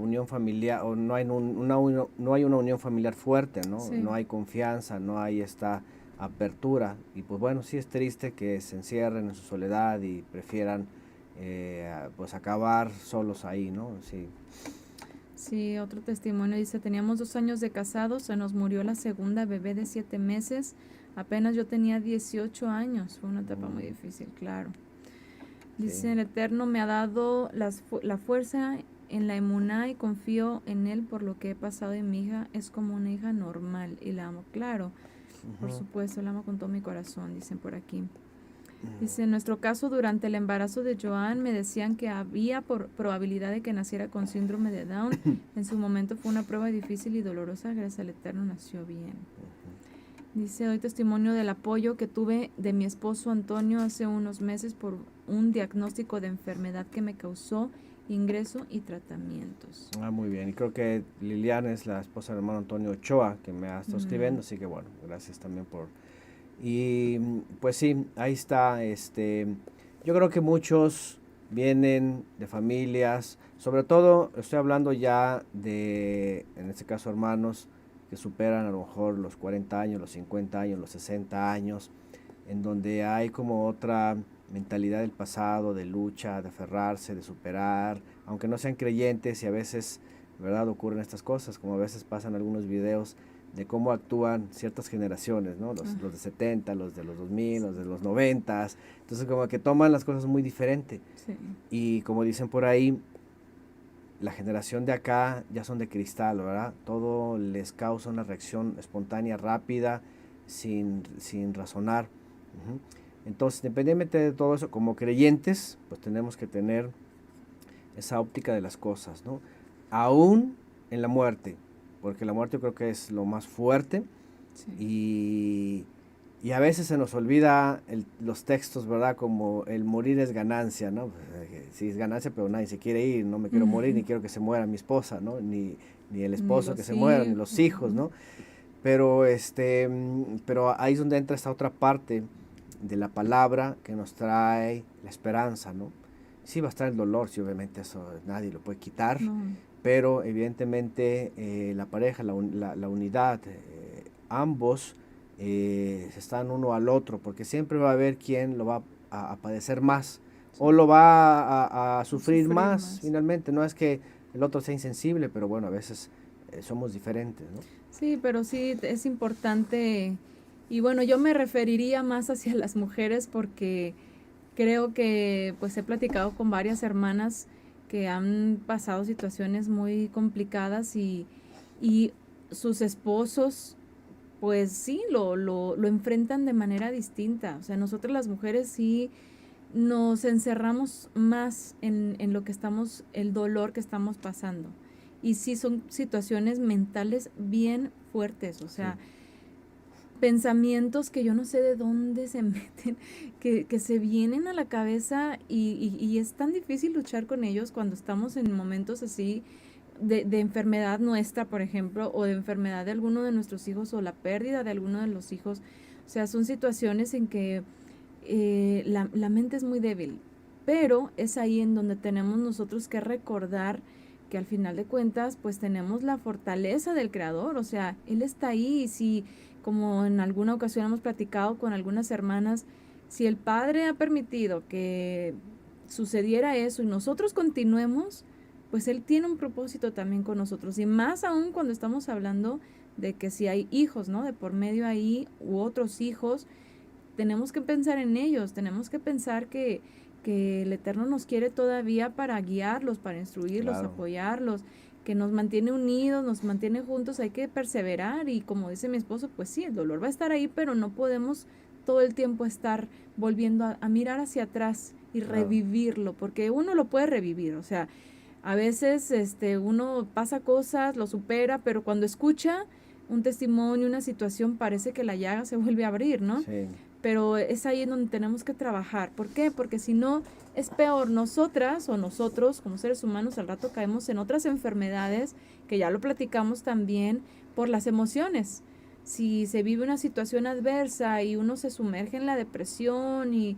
unión familiar, o no hay una unión familiar fuerte, ¿no? Sí. No hay confianza, no hay esta apertura, y pues bueno, sí es triste que se encierren en su soledad y prefieran pues acabar solos ahí, ¿no? Sí. Sí, otro testimonio dice, teníamos 2 años de casados, se nos murió la segunda bebé de 7 meses, apenas yo tenía 18 años, fue una etapa muy difícil, claro. Dice, sí. El Eterno me ha dado la fuerza en la emuná y confío en Él por lo que he pasado, y mi hija es como una hija normal y la amo, claro, por supuesto, la amo con todo mi corazón, dicen por aquí. Dice, en nuestro caso, durante el embarazo de Joan, me decían que había probabilidad de que naciera con síndrome de Down. En su momento fue una prueba difícil y dolorosa, gracias al Eterno nació bien. Dice, doy testimonio del apoyo que tuve de mi esposo Antonio hace unos meses por un diagnóstico de enfermedad que me causó ingreso y tratamientos. Muy bien. Y creo que Liliana es la esposa del hermano Antonio Ochoa, que me ha estado escribiendo, así que bueno, gracias también por... Y pues sí, ahí está. Yo creo que muchos vienen de familias, sobre todo estoy hablando ya de, en este caso, hermanos que superan a lo mejor los 40 años, los 50 años, los 60 años, en donde hay como otra mentalidad del pasado, de lucha, de aferrarse, de superar, aunque no sean creyentes, y a veces, ¿verdad?, ocurren estas cosas, como a veces pasan algunos videos de cómo actúan ciertas generaciones, ¿no? Los de 70, los de los 2000, los de los 90, entonces como que toman las cosas muy diferente. Sí. Y como dicen por ahí, la generación de acá ya son de cristal, ¿verdad? Todo les causa una reacción espontánea, rápida, sin razonar. Uh-huh. Entonces, independientemente de todo eso, como creyentes, pues tenemos que tener esa óptica de las cosas, ¿no? Aún en la muerte, porque la muerte yo creo que es lo más fuerte. Sí. Y a veces se nos olvida los textos, ¿verdad? Como el morir es ganancia, ¿no? Pues, sí es ganancia, pero nadie se quiere ir, no me quiero morir, ni quiero que se muera mi esposa, ¿no? Ni el esposo que se muera, ni los hijos, ¿no? Pero, pero ahí es donde entra esta otra parte de la palabra que nos trae la esperanza, ¿no? Sí va a estar el dolor, sí, obviamente eso nadie lo puede quitar, pero evidentemente la pareja, la unidad, ambos se están uno al otro, porque siempre va a haber quien lo va a padecer más, sí, o lo va a sufrir más, finalmente. No es que el otro sea insensible, pero bueno, a veces somos diferentes, ¿no? Sí, pero sí es importante, y bueno, yo me referiría más hacia las mujeres porque creo que pues he platicado con varias hermanas que han pasado situaciones muy complicadas y sus esposos pues sí, lo enfrentan de manera distinta. O sea, nosotras las mujeres sí nos encerramos más en lo que estamos, el dolor que estamos pasando. Y sí son situaciones mentales bien fuertes, o sea, sí, pensamientos que yo no sé de dónde se meten, que se vienen a la cabeza y es tan difícil luchar con ellos cuando estamos en momentos así de enfermedad nuestra, por ejemplo, o de enfermedad de alguno de nuestros hijos o la pérdida de alguno de los hijos. O sea, son situaciones en que la mente es muy débil, pero es ahí en donde tenemos nosotros que recordar que al final de cuentas, pues tenemos la fortaleza del Creador, o sea, Él está ahí. Y si, como en alguna ocasión hemos platicado con algunas hermanas, si el Padre ha permitido que sucediera eso y nosotros continuemos, pues Él tiene un propósito también con nosotros, y más aún cuando estamos hablando de que si hay hijos, ¿no?, de por medio ahí, u otros hijos, tenemos que pensar en ellos, tenemos que pensar que el Eterno nos quiere todavía para guiarlos, para instruirlos, claro, apoyarlos, que nos mantiene unidos, nos mantiene juntos. Hay que perseverar, y como dice mi esposo, pues sí, el dolor va a estar ahí, pero no podemos todo el tiempo estar volviendo a mirar hacia atrás y claro, revivirlo, porque uno lo puede revivir, o sea, a veces uno pasa cosas, lo supera, pero cuando escucha un testimonio, una situación, parece que la llaga se vuelve a abrir, ¿no? Sí. Pero es ahí en donde tenemos que trabajar. ¿Por qué? Porque si no, es peor. Nosotras o nosotros como seres humanos al rato caemos en otras enfermedades, que ya lo platicamos también, por las emociones. Si se vive una situación adversa y uno se sumerge en la depresión, y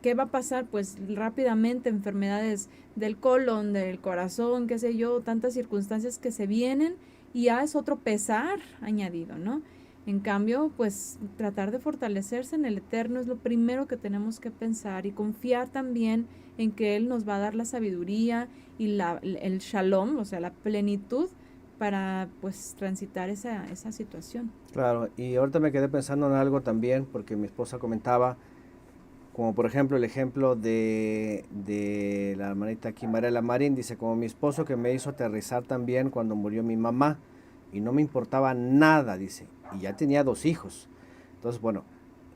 ¿qué va a pasar? Pues rápidamente enfermedades del colon, del corazón, qué sé yo, tantas circunstancias que se vienen, y ya es otro pesar añadido, ¿no? En cambio, pues tratar de fortalecerse en el Eterno es lo primero que tenemos que pensar, y confiar también en que Él nos va a dar la sabiduría y el shalom, o sea, la plenitud, para pues transitar esa situación. Claro, y ahorita me quedé pensando en algo también, porque mi esposa comentaba, como por ejemplo el ejemplo de la hermanita aquí, Mariela Marín, dice, como mi esposo que me hizo aterrizar también cuando murió mi mamá, y no me importaba nada, dice, y ya tenía 2 hijos. Entonces, bueno,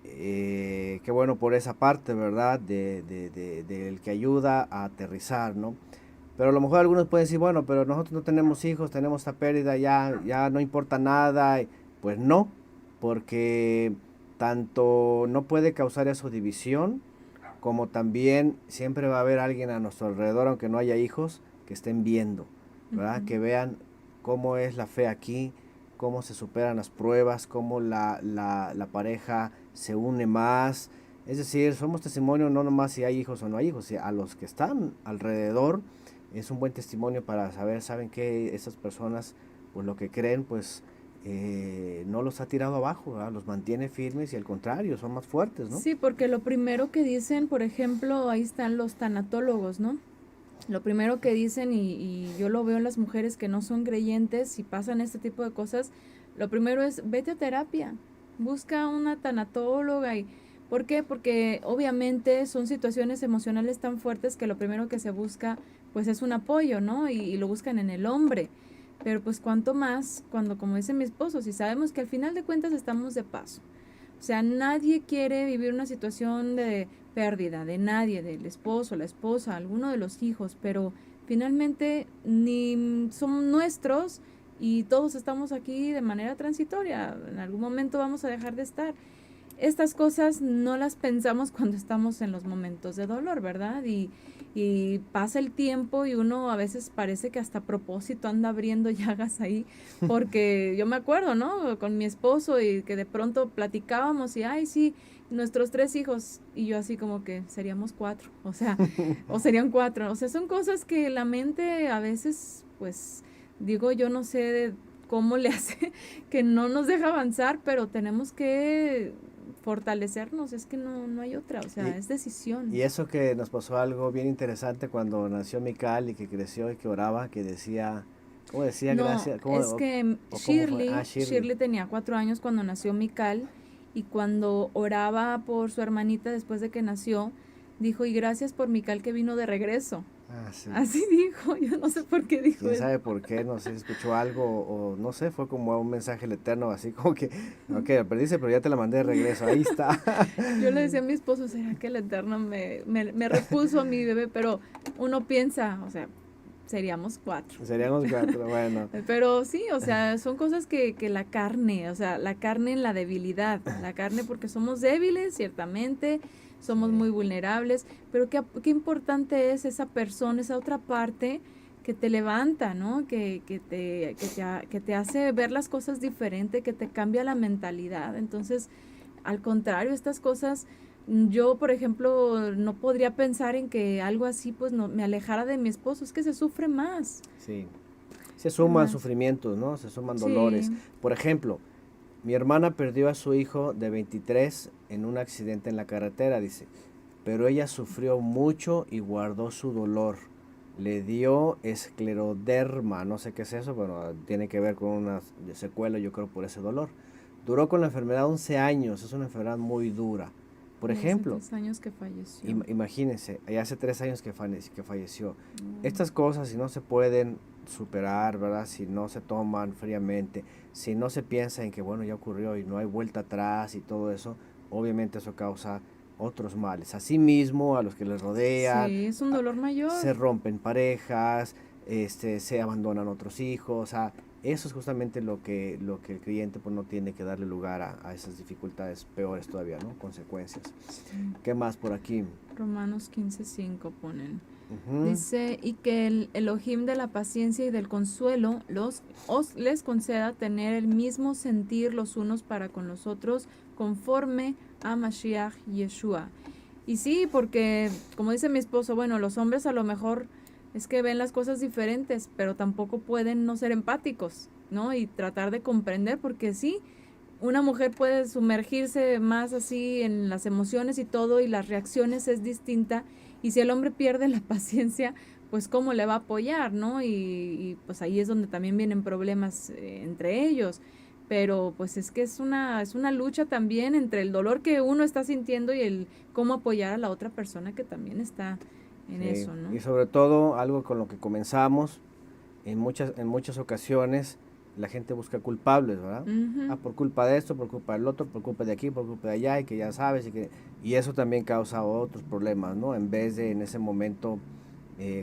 qué bueno por esa parte, ¿verdad? Del que ayuda a aterrizar, ¿no? Pero a lo mejor algunos pueden decir, bueno, pero nosotros no tenemos hijos, tenemos esta pérdida, ya no importa nada. Pues no, porque tanto no puede causar eso división, como también siempre va a haber alguien a nuestro alrededor, aunque no haya hijos, que estén viendo, ¿verdad? Que vean cómo es la fe aquí, cómo se superan las pruebas, cómo la pareja se une más. Es decir, somos testimonio no nomás si hay hijos o no hay hijos, si a los que están alrededor es un buen testimonio para saber, saben que esas personas, pues lo que creen, pues no los ha tirado abajo, ¿verdad? Los mantiene firmes y al contrario, son más fuertes, ¿no? Sí, porque lo primero que dicen, por ejemplo, ahí están los tanatólogos, ¿no? Lo primero que dicen, y yo lo veo en las mujeres que no son creyentes y pasan este tipo de cosas, lo primero es, vete a terapia, busca una tanatóloga. ¿Por qué? Porque obviamente son situaciones emocionales tan fuertes que lo primero que se busca, pues es un apoyo, ¿no? Y lo buscan en el hombre. Pero pues cuanto más, cuando, como dice mi esposo, si sabemos que al final de cuentas estamos de paso. O sea, nadie quiere vivir una situación de pérdida de nadie, del esposo, la esposa, alguno de los hijos, pero finalmente ni son nuestros y todos estamos aquí de manera transitoria. En algún momento vamos a dejar de estar. Estas cosas no las pensamos cuando estamos en los momentos de dolor, ¿verdad? Y pasa el tiempo y uno a veces parece que hasta a propósito anda abriendo llagas ahí, porque yo me acuerdo, ¿no? Con mi esposo y que de pronto platicábamos y, ay, sí, nuestros 3 hijos, y yo así como que seríamos 4, o sea, o serían 4, o sea, son cosas que la mente a veces, pues, digo, yo no sé cómo le hace que no nos deja avanzar, pero tenemos que fortalecernos, es que no hay otra, o sea, es decisión. Y eso que nos pasó algo bien interesante cuando nació Mical y que creció y que oraba, que decía, ¿cómo decía? No, Gracias. ¿Cómo, es que Shirley, Shirley. Shirley tenía 4 años cuando nació Mical y cuando oraba por su hermanita después de que nació, dijo, y gracias por Mical que vino de regreso. Ah, sí. Así dijo, yo no sé por qué dijo ¿Quién eso. sabe por qué? No sé, escuchó algo o no sé, fue como un mensaje del Eterno, así como que, ok, la perdiste, pero ya te la mandé de regreso, ahí está. Yo le decía a mi esposo, ¿será que el Eterno me repuso a mi bebé? Pero uno piensa, o sea, seríamos 4. Seríamos 4, bueno. Pero sí, o sea, son cosas que la carne, o sea, la carne en la debilidad, la carne porque somos débiles, ciertamente, somos muy vulnerables, pero qué importante es esa persona, esa otra parte que te levanta, ¿no? Que te hace ver las cosas diferente, que te cambia la mentalidad. Entonces, al contrario, estas cosas, yo, por ejemplo, no podría pensar en que algo así, pues, no me alejara de mi esposo, es que se sufre más. Sí, se suman Más. sufrimientos, ¿no? Se suman Sí. dolores. Por ejemplo, mi hermana perdió a su hijo de 23 en un accidente en la carretera, dice, pero ella sufrió mucho y guardó su dolor. Le dio escleroderma, no sé qué es eso, pero tiene que ver con una secuela, yo creo, por ese dolor. Duró con la enfermedad 11 años, es una enfermedad muy dura. Por ejemplo, Hace 3 años que falleció. imagínense, hace 3 años que falleció. Mm. Estas cosas, si no se pueden superar, ¿verdad? Si no se toman fríamente, si no se piensa en que, bueno, ya ocurrió y no hay vuelta atrás y todo eso, obviamente eso causa otros males. Asimismo, a los que les rodean, Sí, es un dolor mayor. se rompen parejas, se abandonan otros hijos, o sea, eso es justamente lo que el creyente pues no tiene que darle lugar a esas dificultades peores todavía, ¿no? Consecuencias. Sí. ¿Qué más por aquí? Romanos 15:5 ponen. Ujú. Dice, y que el Elohim de la paciencia y del consuelo les conceda tener el mismo sentir los unos para con los otros conforme a Mashiach Yeshua. Y sí, porque como dice mi esposo, bueno, los hombres a lo mejor es que ven las cosas diferentes, pero tampoco pueden no ser empáticos, ¿no? Y tratar de comprender, porque sí, una mujer puede sumergirse más así en las emociones y todo, y las reacciones es distinta, y si el hombre pierde la paciencia, pues cómo le va a apoyar, ¿no? Y pues ahí es donde también vienen problemas entre ellos. Pero pues es que es una lucha también entre el dolor que uno está sintiendo y el cómo apoyar a la otra persona que también está en Sí, eso, ¿no? y sobre todo algo con lo que comenzamos, en muchas ocasiones la gente busca culpables, ¿verdad? Ujú. Ah, por culpa de esto, por culpa del otro, por culpa de aquí, por culpa de allá, y que ya sabes, y eso también causa otros problemas, ¿no? En vez de en ese momento,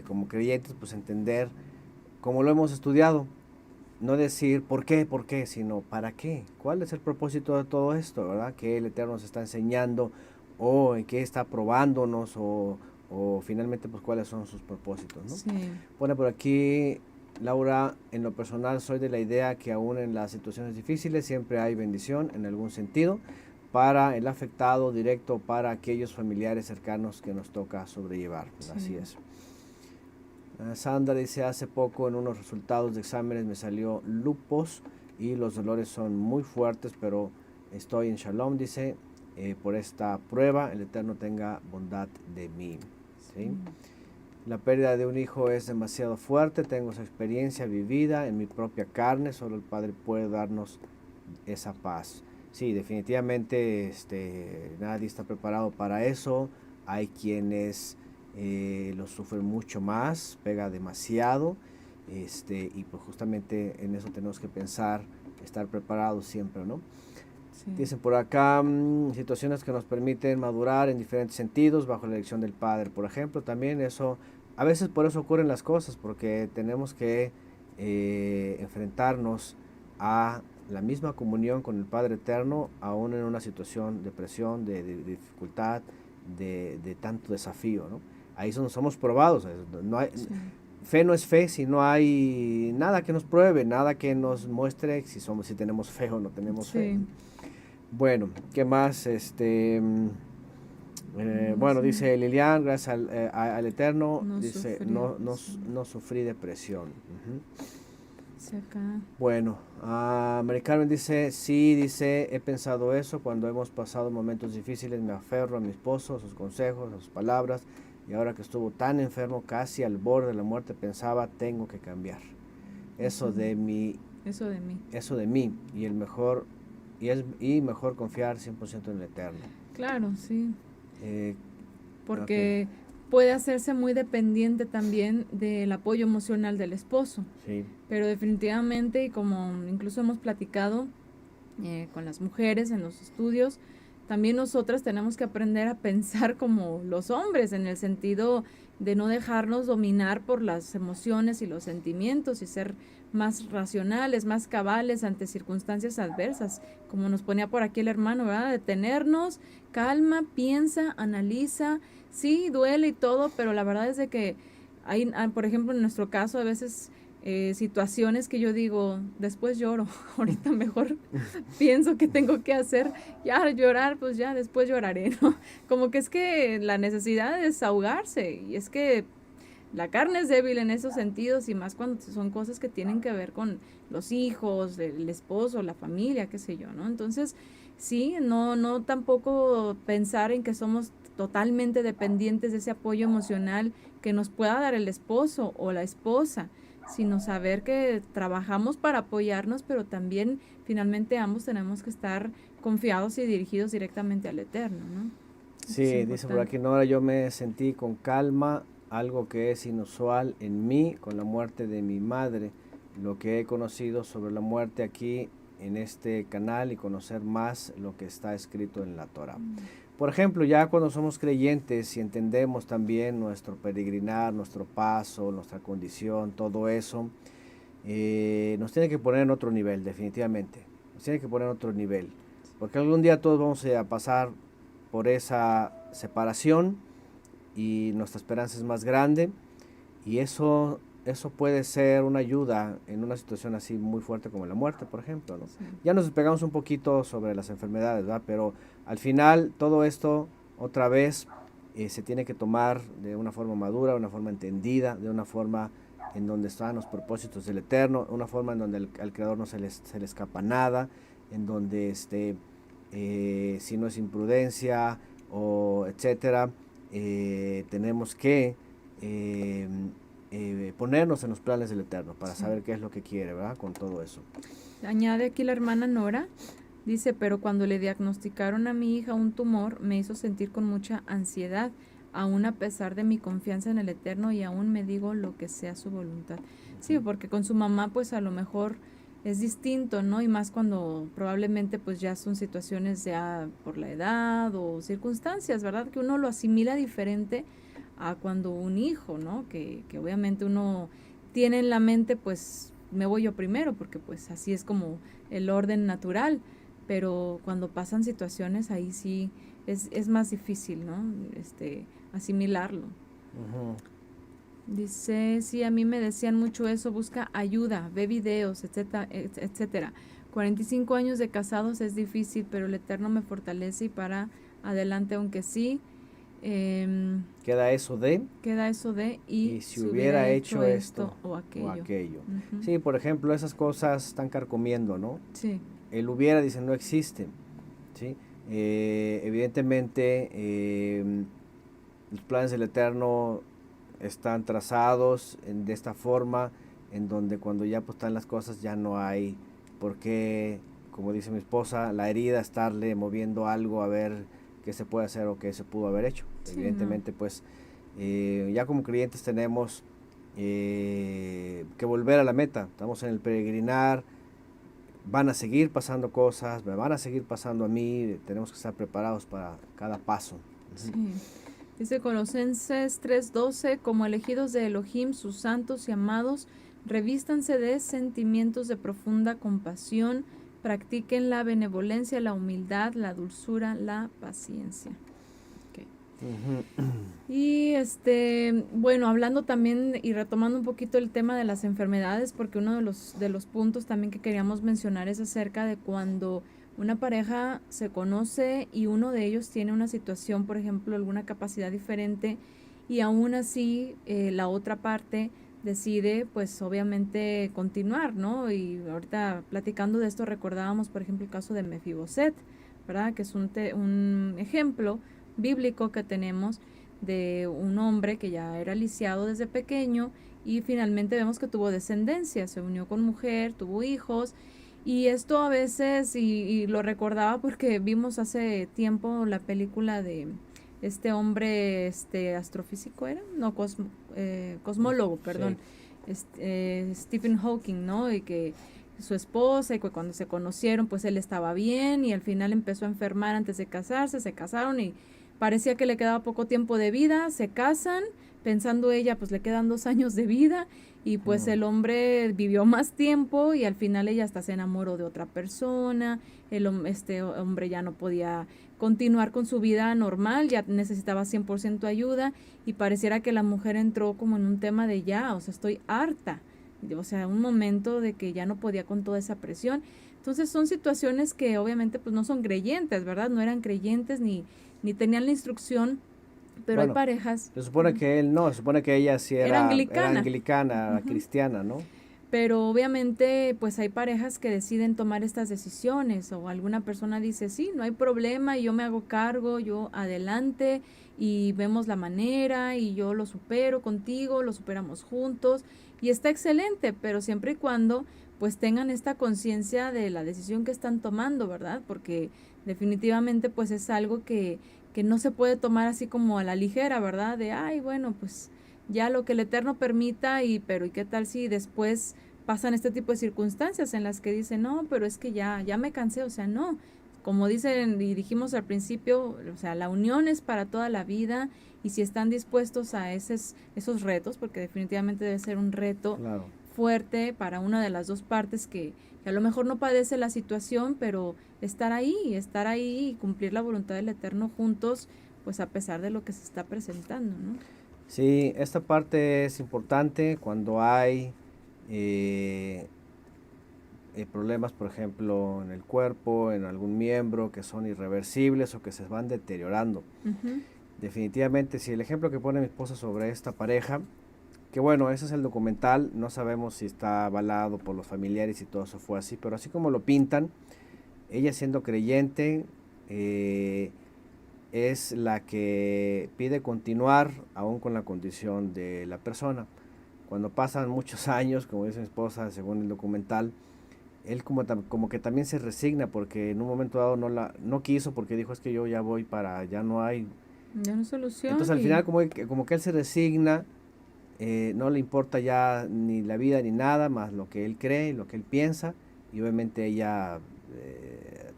como creyentes, pues entender, como lo hemos estudiado, no decir por qué, sino para qué, cuál es el propósito de todo esto, ¿verdad? Que el Eterno nos está enseñando, o en qué está probándonos, o o finalmente pues cuáles son sus propósitos, ¿no? Sí. Pone por aquí Laura, en lo personal soy de la idea que aún en las situaciones difíciles siempre hay bendición en algún sentido para el afectado directo, para aquellos familiares cercanos que nos toca sobrellevar. Pues, Sí. así es. Sandra dice, hace poco en unos resultados de exámenes me salió lupus y los dolores son muy fuertes, pero estoy en shalom, dice, por esta prueba, el Eterno tenga bondad de mí. ¿Sí? La pérdida de un hijo es demasiado fuerte, tengo esa experiencia vivida en mi propia carne, solo el Padre puede darnos esa paz. Sí, definitivamente nadie está preparado para eso, hay quienes lo sufren mucho más, pega demasiado, y pues justamente en eso tenemos que pensar, estar preparados siempre, ¿no? Sí. Dicen por acá, situaciones que nos permiten madurar en diferentes sentidos bajo la dirección del Padre, por ejemplo, también eso, a veces por eso ocurren las cosas, porque tenemos que enfrentarnos a la misma comunión con el Padre Eterno, aún en una situación de presión, de dificultad, de tanto desafío, ¿no? Ahí somos probados, no hay, Sí. fe no es fe si no hay nada que nos pruebe, nada que nos muestre si tenemos fe o no tenemos fe, Sí. ¿no? Bueno, ¿qué más? Bueno, Sí. dice Lilian, gracias al Eterno, No dice, sufrí no depresión. sufrí depresión. Ujú. Sí, acá. Bueno, Mary Carmen dice, sí, dice, he pensado eso, cuando hemos pasado momentos difíciles me aferro a mi esposo, a sus consejos, a sus palabras, y ahora que estuvo tan enfermo, casi al borde de la muerte, pensaba, tengo que cambiar. Eso de mí, Eso de mí. y mejor confiar 100% en el Eterno. Claro, sí. Eh, Porque puede hacerse muy dependiente también del apoyo emocional del esposo. sí, Pero definitivamente, y como incluso hemos platicado con las mujeres en los estudios, también nosotras tenemos que aprender a pensar como los hombres, en el sentido de no dejarnos dominar por las emociones y los sentimientos y ser más racionales, más cabales ante circunstancias adversas, como nos ponía por aquí el hermano, ¿verdad? Detenernos, calma, piensa, analiza, sí, duele y todo, pero la verdad es de que hay, por ejemplo, en nuestro caso, a veces situaciones que yo digo, después lloro, ahorita mejor pienso que tengo que hacer, ya llorar, pues ya después lloraré, ¿no? Como que es que la necesidad de desahogarse, y es que la carne es débil en esos sentidos, y más cuando son cosas que tienen que ver con los hijos, el esposo, la familia, qué sé yo, ¿no? Entonces, sí, no tampoco pensar en que somos totalmente dependientes de ese apoyo emocional que nos pueda dar el esposo o la esposa, sino saber que trabajamos para apoyarnos, pero también finalmente ambos tenemos que estar confiados y dirigidos directamente al Eterno, ¿no? sí, Es dice por importante. aquí, Nora, yo me sentí con calma, algo que es inusual en mí con la muerte de mi madre, lo que he conocido sobre la muerte aquí en este canal y conocer más lo que está escrito en la Torah. Por ejemplo, ya cuando somos creyentes y entendemos también nuestro peregrinar, nuestro paso, nuestra condición, todo eso, nos tiene que poner en otro nivel, definitivamente. Nos tiene que poner en otro nivel. Porque algún día todos vamos a pasar por esa separación y nuestra esperanza es más grande. Y eso puede ser una ayuda en una situación así muy fuerte como la muerte, por ejemplo, ¿no? Sí. Ya nos despegamos un poquito sobre las enfermedades, ¿verdad? Pero al final todo esto otra vez se tiene que tomar de una forma madura, de una forma entendida, de una forma en donde están los propósitos del Eterno, una forma en donde al Creador no se le escapa nada, en donde si no es imprudencia o etcétera, tenemos que ponernos en los planes del Eterno para Sí. saber qué es lo que quiere, ¿verdad? Con todo eso. Añade aquí la hermana Nora, dice, pero cuando le diagnosticaron a mi hija un tumor, me hizo sentir con mucha ansiedad, aún a pesar de mi confianza en el Eterno, y aún me digo lo que sea su voluntad. Sí, porque con su mamá pues a lo mejor es distinto, ¿no? Y más cuando probablemente pues ya son situaciones ya por la edad o circunstancias, ¿verdad? Que uno lo asimila diferente a cuando un hijo, ¿no? Que obviamente uno tiene en la mente pues me voy yo primero, porque pues así es como el orden natural, pero cuando pasan situaciones ahí sí es más difícil, ¿no? asimilarlo. Ujú. Dice, sí, a mí me decían mucho eso, busca ayuda, ve videos, etcétera, etcétera. 45 años de casados es difícil, pero el Eterno me fortalece y para adelante, aunque sí, Queda eso de, queda eso de, y y si si hubiera hubiera hecho hecho esto esto o o aquello. aquello. Ujú. Sí, por ejemplo, esas cosas están carcomiendo, ¿no? Sí, El hubiera, dicen, no existe, ¿sí? Evidentemente, los planes del Eterno están trazados de esta forma, en donde cuando ya pues, están las cosas ya no hay por qué, como dice mi esposa, la herida estarle moviendo algo a ver qué se puede hacer o qué se pudo haber hecho. sí, no. Evidentemente, pues ya como creyentes tenemos que volver a la meta. Estamos en el peregrinar, van a seguir pasando cosas, me van a seguir pasando a mí, tenemos que estar preparados para cada paso. Sí. Dice Colosenses 3:12, como elegidos de Elohim, sus santos y amados, revístanse de sentimientos de profunda compasión, practiquen la benevolencia, la humildad, la dulzura, la paciencia. Okay. Ujú. Y bueno, hablando también y retomando un poquito el tema de las enfermedades, porque uno de los puntos también que queríamos mencionar es acerca de cuando una pareja se conoce y uno de ellos tiene una situación, por ejemplo, alguna capacidad diferente y aún así la otra parte decide pues obviamente continuar, ¿no? Y ahorita platicando de esto recordábamos, por ejemplo, el caso de Mefiboset, ¿verdad? Que es un ejemplo bíblico que tenemos de un hombre que ya era lisiado desde pequeño y finalmente vemos que tuvo descendencia, se unió con mujer, tuvo hijos y esto a veces, y lo recordaba porque vimos hace tiempo la película de este hombre, astrofísico era, no, cosmólogo, perdón, Sí. Stephen Hawking, ¿no? Y que su esposa y que cuando se conocieron pues él estaba bien y al final empezó a enfermar antes de casarse, se casaron y parecía que le quedaba poco tiempo de vida, se casan, pensando ella pues le quedan 2 años de vida y pues el hombre vivió más tiempo y al final ella hasta se enamoró de otra persona, este hombre ya no podía continuar con su vida normal, ya necesitaba 100% ayuda y pareciera que la mujer entró como en un tema de ya, o sea, estoy harta, o sea, un momento de que ya no podía con toda esa presión. Entonces son situaciones que obviamente pues no son creyentes, ¿verdad? No eran creyentes ni tenían la instrucción, pero hay Bueno, parejas. se supone que él no, se supone que ella sí Era era anglicana. anglicana, Ujú. cristiana, ¿no? Pero obviamente pues hay parejas que deciden tomar estas decisiones o alguna persona dice, sí, no hay problema, yo me hago cargo, yo adelante y vemos la manera y yo lo supero contigo, lo superamos juntos y está excelente, pero siempre y cuando pues tengan esta conciencia de la decisión que están tomando, ¿verdad? Porque definitivamente pues es algo que no se puede tomar así como a la ligera, ¿verdad? De, ay, bueno, pues ya lo que el Eterno permita pero ¿y qué tal si después pasan este tipo de circunstancias en las que dicen, no, pero es que ya me cansé, o sea, no, como dicen y dijimos al principio, o sea, la unión es para toda la vida y si están dispuestos a esos retos, porque definitivamente debe ser un reto Claro. fuerte para una de las dos partes que a lo mejor no padece la situación, pero estar ahí y cumplir la voluntad del Eterno juntos, pues a pesar de lo que se está presentando, ¿no? Sí, esta parte es importante cuando hay eh, problemas, por ejemplo, en el cuerpo, en algún miembro que son irreversibles o que se van deteriorando. Ujú. Definitivamente, si el ejemplo que pone mi esposa sobre esta pareja, que bueno, ese es el documental, no sabemos si está avalado por los familiares y todo eso fue así, pero así como lo pintan, ella siendo creyente, es la que pide continuar aún con la condición de la persona. Cuando pasan muchos años, como dice mi esposa, según el documental, él como que también se resigna porque en un momento dado no quiso porque dijo es que yo ya voy para, ya no hay. Ya no hay solución Entonces al final como que él se resigna, no le importa ya ni la vida ni nada más lo que él cree, lo que él piensa y obviamente ella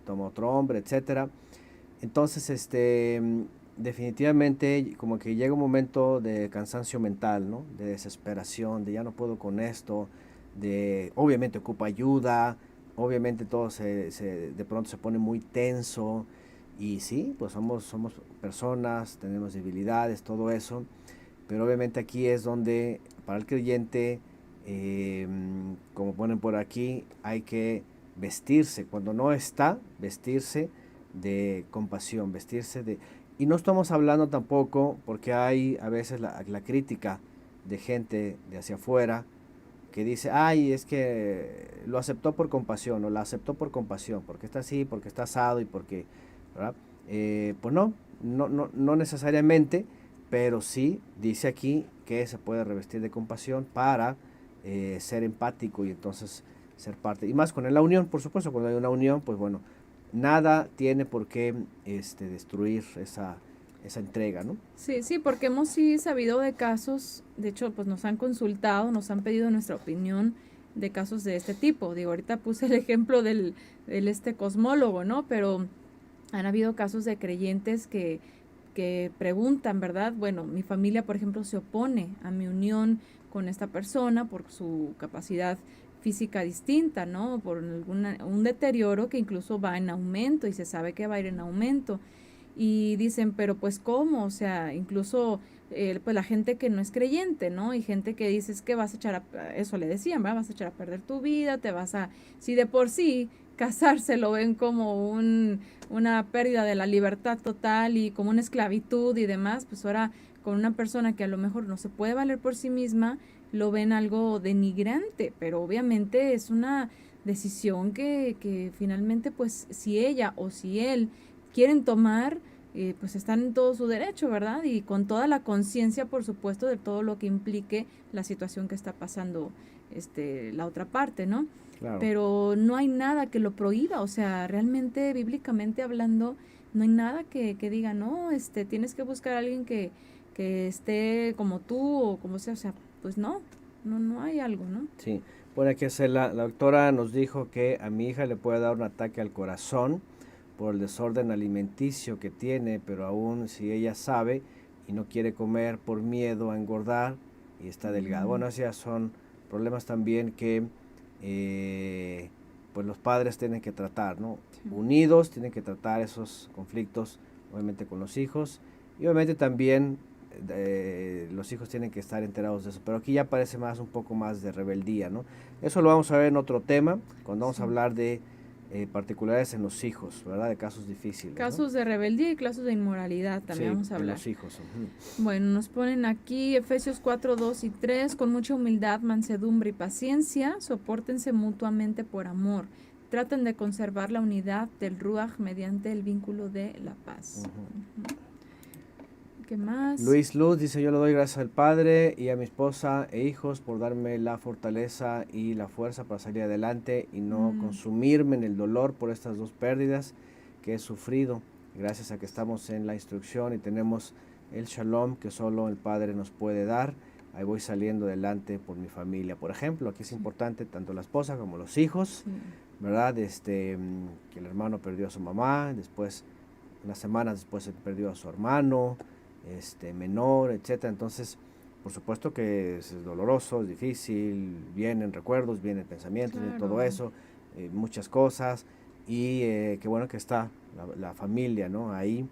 toma otro hombre, etcétera. Entonces, definitivamente como que llega un momento de cansancio mental, ¿no? De desesperación, de ya no puedo con esto, de obviamente ocupa ayuda, obviamente todo de pronto se pone muy tenso Y sí, pues somos personas, tenemos debilidades, todo eso, pero obviamente aquí es donde para el creyente, como ponen por aquí, hay que vestirse, cuando no está, vestirse de compasión, vestirse de... Y no estamos hablando tampoco, porque hay a veces la crítica de gente de hacia afuera, que dice, ay, es que lo aceptó por compasión, o la aceptó por compasión, porque está así, porque está asado y porque, ¿verdad? Pues no necesariamente, pero sí dice aquí que se puede revestir de compasión para ser empático y entonces ser parte. Y más con la unión, por supuesto, cuando hay una unión, pues bueno, nada tiene por qué destruir esa entrega, ¿no? Sí, sí, porque hemos sí sabido de casos, de hecho, pues nos han consultado, nos han pedido nuestra opinión de casos de este tipo. Digo, ahorita puse el ejemplo del cosmólogo, ¿no? Pero han habido casos de creyentes que preguntan, ¿verdad? Bueno, mi familia, por ejemplo, se opone a mi unión con esta persona por su capacidad física distinta, ¿no? Por un deterioro que incluso va en aumento y se sabe que va a ir en aumento. Y dicen, pero pues ¿cómo? O sea, incluso pues la gente que no es creyente, ¿no? Y gente que dice, es que vas a echar eso le decían, ¿verdad? Vas a echar a perder tu vida, si de por sí casarse lo ven como una pérdida de la libertad total y como una esclavitud y demás, pues ahora con una persona que a lo mejor no se puede valer por sí misma, lo ven algo denigrante, pero obviamente es una decisión que finalmente pues si ella o si él quieren tomar, pues están en todo su derecho, ¿verdad? Y con toda la conciencia, por supuesto, de todo lo que implique la situación que está pasando la otra parte, ¿no? Claro. Pero no hay nada que lo prohíba, o sea, realmente, bíblicamente hablando, no hay nada que diga, no, tienes que buscar a alguien que esté como tú o como sea, o sea, pues no hay algo, ¿no? Sí, bueno, aquí la doctora nos dijo que a mi hija le puede dar un ataque al corazón por el desorden alimenticio que tiene, pero aún si ella sabe y no quiere comer por miedo a engordar y está delgada. Bueno, esos son problemas también que pues los padres tienen que tratar, ¿no? Sí. Unidos tienen que tratar esos conflictos, obviamente con los hijos, y obviamente también los hijos tienen que estar enterados de eso, pero aquí ya parece un poco más de rebeldía, ¿no? Eso lo vamos a ver en otro tema, cuando vamos a hablar de particulares en los hijos, ¿verdad? De casos difíciles. Casos, ¿no?, de rebeldía y casos de inmoralidad también, sí, vamos a hablar. Los hijos. Bueno, nos ponen aquí Efesios 4, 2 y 3, con mucha humildad, mansedumbre y paciencia, sopórtense mutuamente por amor. Traten de conservar la unidad del Ruach mediante el vínculo de la paz. ¿Qué más? Luis Luz dice, yo le doy gracias al Padre y a mi esposa e hijos por darme la fortaleza y la fuerza para salir adelante y no consumirme en el dolor por estas dos pérdidas que he sufrido, gracias a que estamos en la instrucción y tenemos el shalom que solo el Padre nos puede dar. Ahí voy saliendo adelante por mi familia. Por ejemplo, aquí es importante tanto la esposa como los hijos, ¿verdad? Que el hermano perdió a su mamá, después, unas semanas después perdió a su hermano, menor, etcétera. Entonces, por supuesto que es doloroso, es difícil, vienen recuerdos, vienen pensamientos, viene todo eso, muchas cosas, y qué bueno que está la familia, ¿no?, ahí,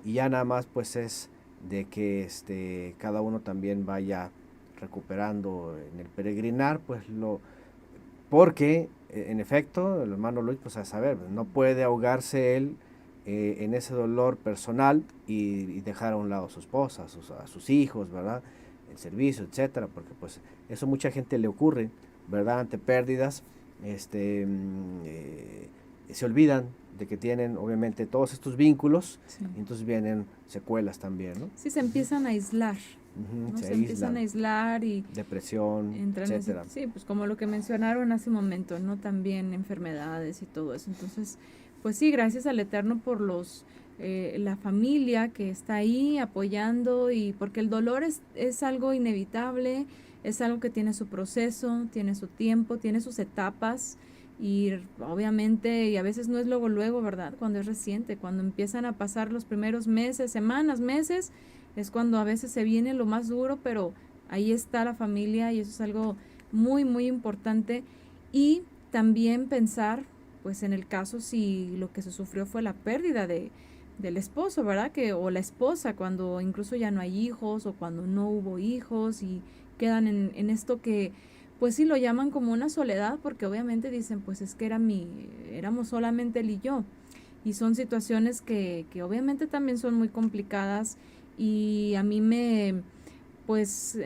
y ya nada más pues es de que cada uno también vaya recuperando en el peregrinar, pues porque en efecto, el hermano Luis, pues a saber, no puede ahogarse él en ese dolor personal y dejar a un lado a su esposa, a sus hijos, ¿verdad?, el servicio, etcétera, porque pues eso mucha gente le ocurre, ¿verdad?, ante pérdidas, se olvidan de que tienen obviamente todos estos vínculos, y entonces vienen secuelas también, ¿no? Sí, se empiezan a aislar. ¿no? Se empiezan a aislar y depresión, etcétera. Sí, pues como lo que mencionaron hace un momento, ¿no? También enfermedades y todo eso. Entonces, pues sí, gracias al Eterno por la familia que está ahí apoyando, y porque el dolor es algo inevitable, es algo que tiene su proceso, tiene su tiempo, tiene sus etapas, y obviamente, y a veces no es luego, ¿verdad? Cuando es reciente, cuando empiezan a pasar los primeros meses, semanas, meses, es cuando a veces se viene lo más duro, pero ahí está la familia y eso es algo muy, muy importante. Y también pensar, pues en el caso si lo que se sufrió fue la pérdida de del esposo, ¿verdad? O la esposa, cuando incluso ya no hay hijos o cuando no hubo hijos y quedan en esto que, pues sí lo llaman como una soledad, porque obviamente dicen, pues es que éramos solamente él y yo. Y son situaciones que obviamente también son muy complicadas y a mí pues,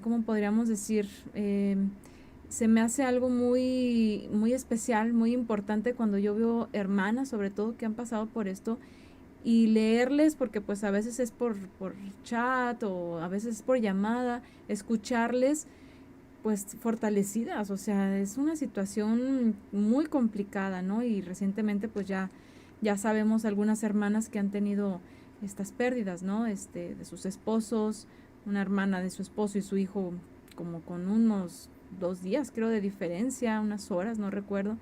¿cómo podríamos decir? Se me hace algo muy, muy especial, muy importante cuando yo veo hermanas, sobre todo, que han pasado por esto y leerles, porque pues a veces es por chat o a veces es por llamada, escucharles pues fortalecidas, o sea, es una situación muy complicada, ¿no? Y recientemente pues ya sabemos algunas hermanas que han tenido estas pérdidas, ¿no? De sus esposos, una hermana de su esposo y su hijo como con unos 2 días, creo, de diferencia, unas horas, no recuerdo.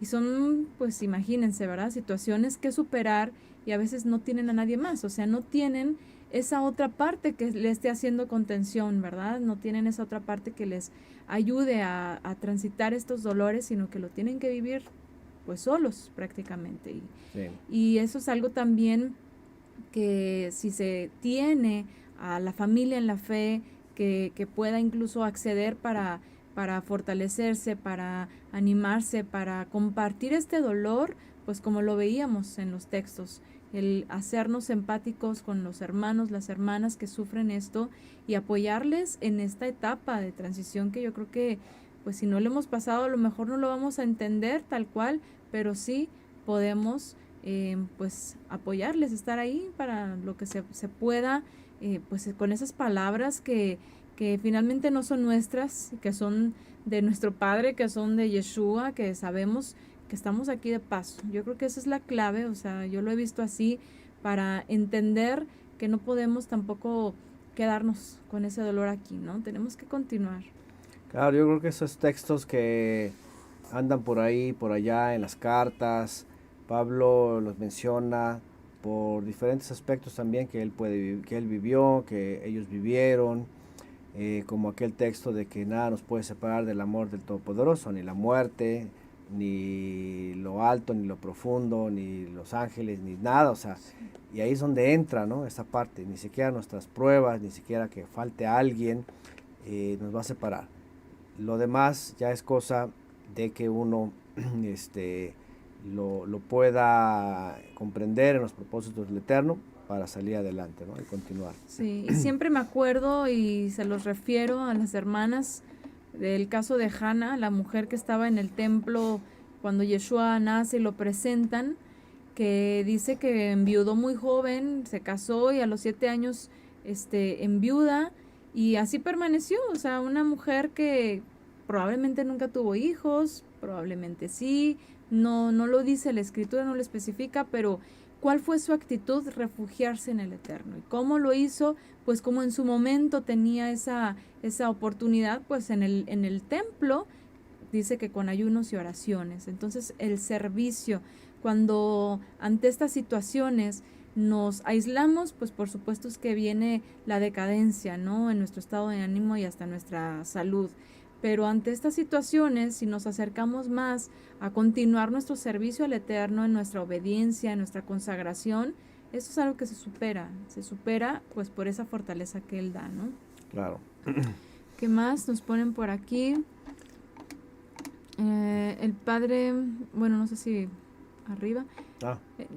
Y son, pues imagínense, ¿verdad? Situaciones que superar y a veces no tienen a nadie más, o sea, no tienen esa otra parte que le esté haciendo contención, ¿verdad? No tienen esa otra parte que les ayude a transitar estos dolores, sino que lo tienen que vivir pues solos prácticamente. Sí. Y eso es algo también que si se tiene a la familia en la fe, que pueda incluso acceder para fortalecerse, para animarse, para compartir este dolor, pues como lo veíamos en los textos, el hacernos empáticos con los hermanos, las hermanas que sufren esto y apoyarles en esta etapa de transición que yo creo que, pues si no lo hemos pasado, a lo mejor no lo vamos a entender tal cual, pero sí podemos pues apoyarles, estar ahí para lo que se pueda, pues con esas palabras que finalmente no son nuestras, que son de nuestro Padre, que son de Yeshua, que sabemos que estamos aquí de paso. Yo creo que esa es la clave, o sea, yo lo he visto así para entender que no podemos tampoco quedarnos con ese dolor aquí, ¿no? Tenemos que continuar. Claro, yo creo que esos textos que andan por ahí, por allá en las cartas, Pablo los menciona por diferentes aspectos también que que él vivió, que ellos vivieron, como aquel texto de que nada nos puede separar del amor del Todopoderoso, ni la muerte, ni lo alto, ni lo profundo, ni los ángeles, ni nada, o sea, y ahí es donde entra, ¿no? Esta parte, ni siquiera nuestras pruebas, ni siquiera que falte alguien, nos va a separar. Lo demás ya es cosa de que uno lo pueda comprender en los propósitos del Eterno para salir adelante, ¿no? Y continuar. Sí, y siempre me acuerdo y se los refiero a las hermanas del caso de Hannah, la mujer que estaba en el templo cuando Yeshua nace y lo presentan, que dice que enviudó muy joven, se casó y a los 7 años enviuda y así permaneció, o sea, una mujer que probablemente nunca tuvo hijos, probablemente sí, no lo dice la escritura, no lo especifica, pero ¿cuál fue su actitud? Refugiarse en el Eterno. ¿Y cómo lo hizo? Pues como en su momento tenía esa oportunidad, pues en el templo, dice que con ayunos y oraciones. Entonces el servicio, cuando ante estas situaciones nos aislamos, pues por supuesto es que viene la decadencia, ¿no? En nuestro estado de ánimo y hasta nuestra salud. Pero ante estas situaciones, si nos acercamos más a continuar nuestro servicio al Eterno, en nuestra obediencia, en nuestra consagración, eso es algo que se supera pues por esa fortaleza que Él da, ¿no? Claro. ¿Qué más nos ponen por aquí? El Padre, bueno, no sé si arriba.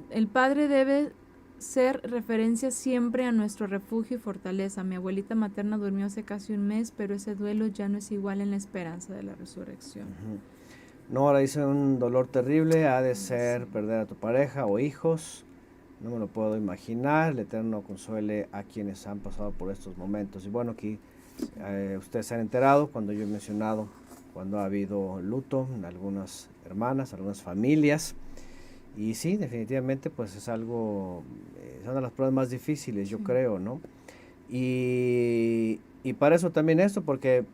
El Padre debe ser referencia siempre a nuestro refugio y fortaleza. Mi abuelita materna durmió hace casi un mes, pero ese duelo ya no es igual en la esperanza de la resurrección. No, ahora dice un dolor terrible, ha de ser perder a tu pareja o hijos. No me lo puedo imaginar. El Eterno consuele a quienes han pasado por estos momentos. Y bueno, aquí ustedes se han enterado cuando yo he mencionado cuando ha habido luto en algunas hermanas, algunas familias. Y sí, definitivamente pues es algo, son de las pruebas más difíciles, yo creo, ¿no? Y para eso también esto, porque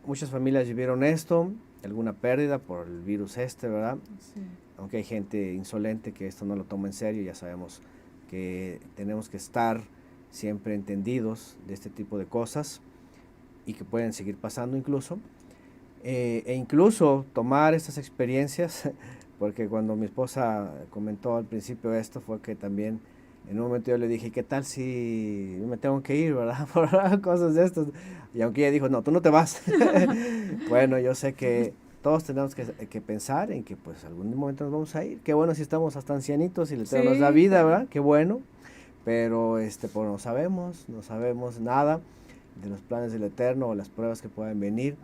muchas familias vivieron esto, alguna pérdida por el virus ¿verdad? Sí. Aunque hay gente insolente que esto no lo toma en serio, ya sabemos que tenemos que estar siempre entendidos de este tipo de cosas y que pueden seguir pasando incluso. E incluso tomar estas experiencias porque cuando mi esposa comentó al principio esto fue que también en un momento yo le dije, ¿qué tal si me tengo que ir, verdad? Por cosas de estas. Y aunque ella dijo, no, tú no te vas. Bueno, yo sé que todos tenemos que pensar en que pues algún momento nos vamos a ir. Qué bueno si estamos hasta ancianitos y el Eterno nos da Sí, vida, claro. ¿verdad? Qué bueno. Pero pues no sabemos nada de los planes del Eterno o las pruebas que puedan venir.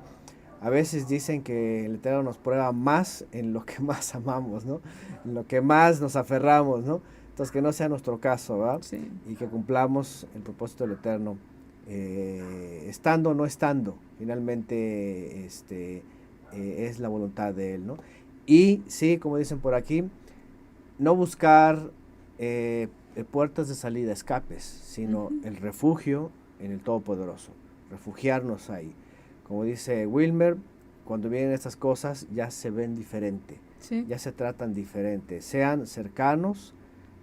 A veces dicen que el Eterno nos prueba más en lo que más amamos, ¿no? En lo que más nos aferramos, ¿no? Entonces que no sea nuestro caso, ¿verdad? Sí. Y que cumplamos el propósito del Eterno, estando o no estando, finalmente es la voluntad de Él, ¿no? Y sí, como dicen por aquí, no buscar puertas de salida, escapes, sino el refugio en el Todopoderoso, refugiarnos ahí. Como dice Wilmer, cuando vienen estas cosas ya se ven diferente, Sí. ya se tratan diferente, sean cercanos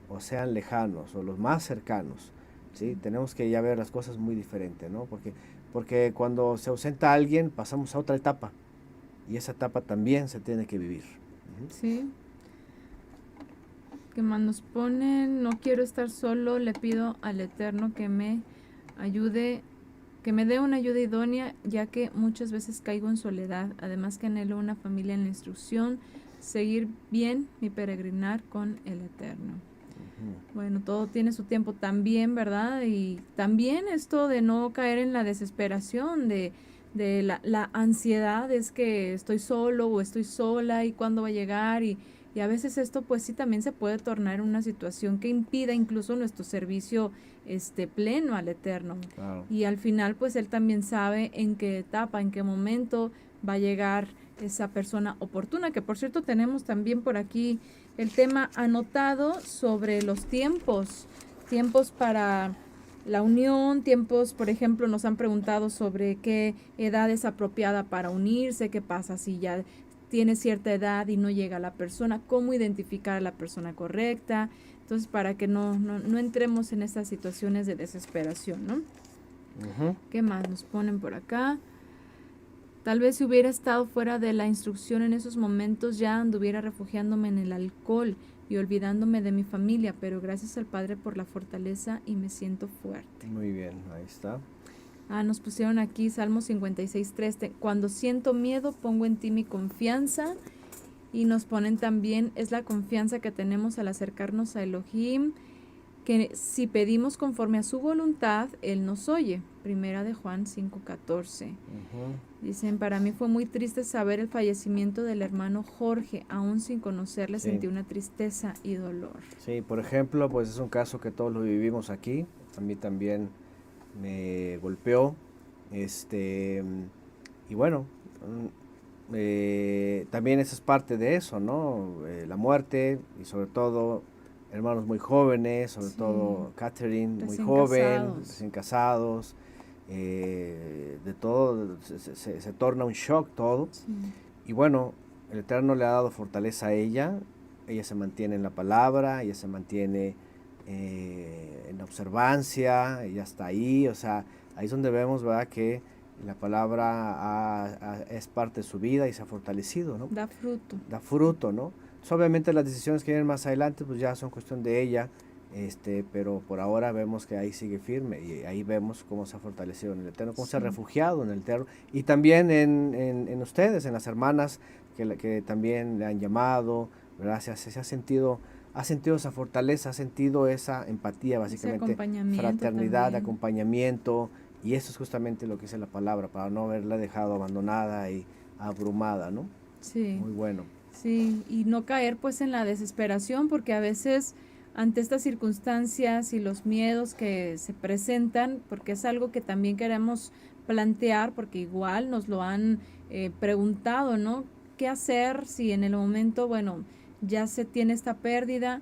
o sean lejanos, o los más cercanos, ¿sí? Tenemos que ya ver las cosas muy diferentes, ¿no? Porque cuando se ausenta alguien pasamos a otra etapa, y esa etapa también se tiene que vivir. Sí. ¿Qué más nos ponen? No quiero estar solo, le pido al Eterno que me ayude, que me dé una ayuda idónea, ya que muchas veces caigo en soledad. Además que anhelo una familia en la instrucción, seguir bien mi peregrinar con el Eterno. Bueno, todo tiene su tiempo también, ¿verdad? Y también esto de no caer en la desesperación, de la ansiedad, es que estoy solo o estoy sola y cuándo va a llegar y a veces esto pues sí también se puede tornar en una situación que impida incluso nuestro servicio pleno al Eterno. Claro. Y al final pues Él también sabe en qué etapa, en qué momento va a llegar esa persona oportuna, que por cierto tenemos también por aquí el tema anotado sobre los tiempos para la unión, tiempos, por ejemplo, nos han preguntado sobre qué edad es apropiada para unirse, qué pasa si ya tiene cierta edad y no llega la persona, cómo identificar a la persona correcta, entonces para que no entremos en estas situaciones de desesperación, ¿no? ¿Qué más nos ponen por acá? Tal vez si hubiera estado fuera de la instrucción en esos momentos ya anduviera refugiándome en el alcohol y olvidándome de mi familia, pero gracias al Padre por la fortaleza y me siento fuerte. Muy bien, ahí está. Nos pusieron aquí Salmo 56:3, cuando siento miedo pongo en ti mi confianza, y nos ponen también, es la confianza que tenemos al acercarnos a Elohim, que si pedimos conforme a su voluntad, Él nos oye. Primera de Juan 5:14. Dicen, para mí fue muy triste saber el fallecimiento del hermano Jorge, aún sin conocerle Sí. sentí una tristeza y dolor. Sí, por ejemplo, pues es un caso que todos lo vivimos aquí, a mí también me golpeó, y bueno, también esa es parte de eso, ¿no? La muerte y sobre todo hermanos muy jóvenes, sobre Sí. todo Catherine, muy Recién joven, casados. recién casados, de todo, se torna un shock todo. Sí. Y bueno, el Eterno le ha dado fortaleza a ella se mantiene en la palabra, ella se mantiene en la observancia, ella está ahí, o sea, ahí es donde vemos, ¿verdad?, que la palabra es parte de su vida y se ha fortalecido, ¿no? Da fruto. Da fruto, ¿no? Entonces, obviamente las decisiones que vienen más adelante, pues ya son cuestión de ella, pero por ahora vemos que ahí sigue firme y ahí vemos cómo se ha fortalecido en el Eterno, cómo se ha Sí. refugiado en el Eterno y también en ustedes, en las hermanas que también le han llamado, ¿verdad? Se ha sentido esa fortaleza, ha sentido esa empatía, básicamente, acompañamiento fraternidad, también. acompañamiento, y eso es justamente lo que dice la palabra, para no haberla dejado abandonada y abrumada, ¿no? Sí. Muy bueno. Sí, y no caer pues en la desesperación, porque a veces ante estas circunstancias y los miedos que se presentan, porque es algo que también queremos plantear, porque igual nos lo han preguntado, ¿no? ¿Qué hacer si en el momento, bueno, ya se tiene esta pérdida,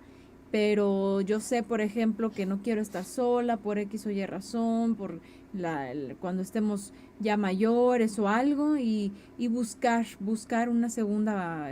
pero yo sé, por ejemplo, que no quiero estar sola por X o Y razón, por cuando estemos ya mayores o algo, y buscar una segunda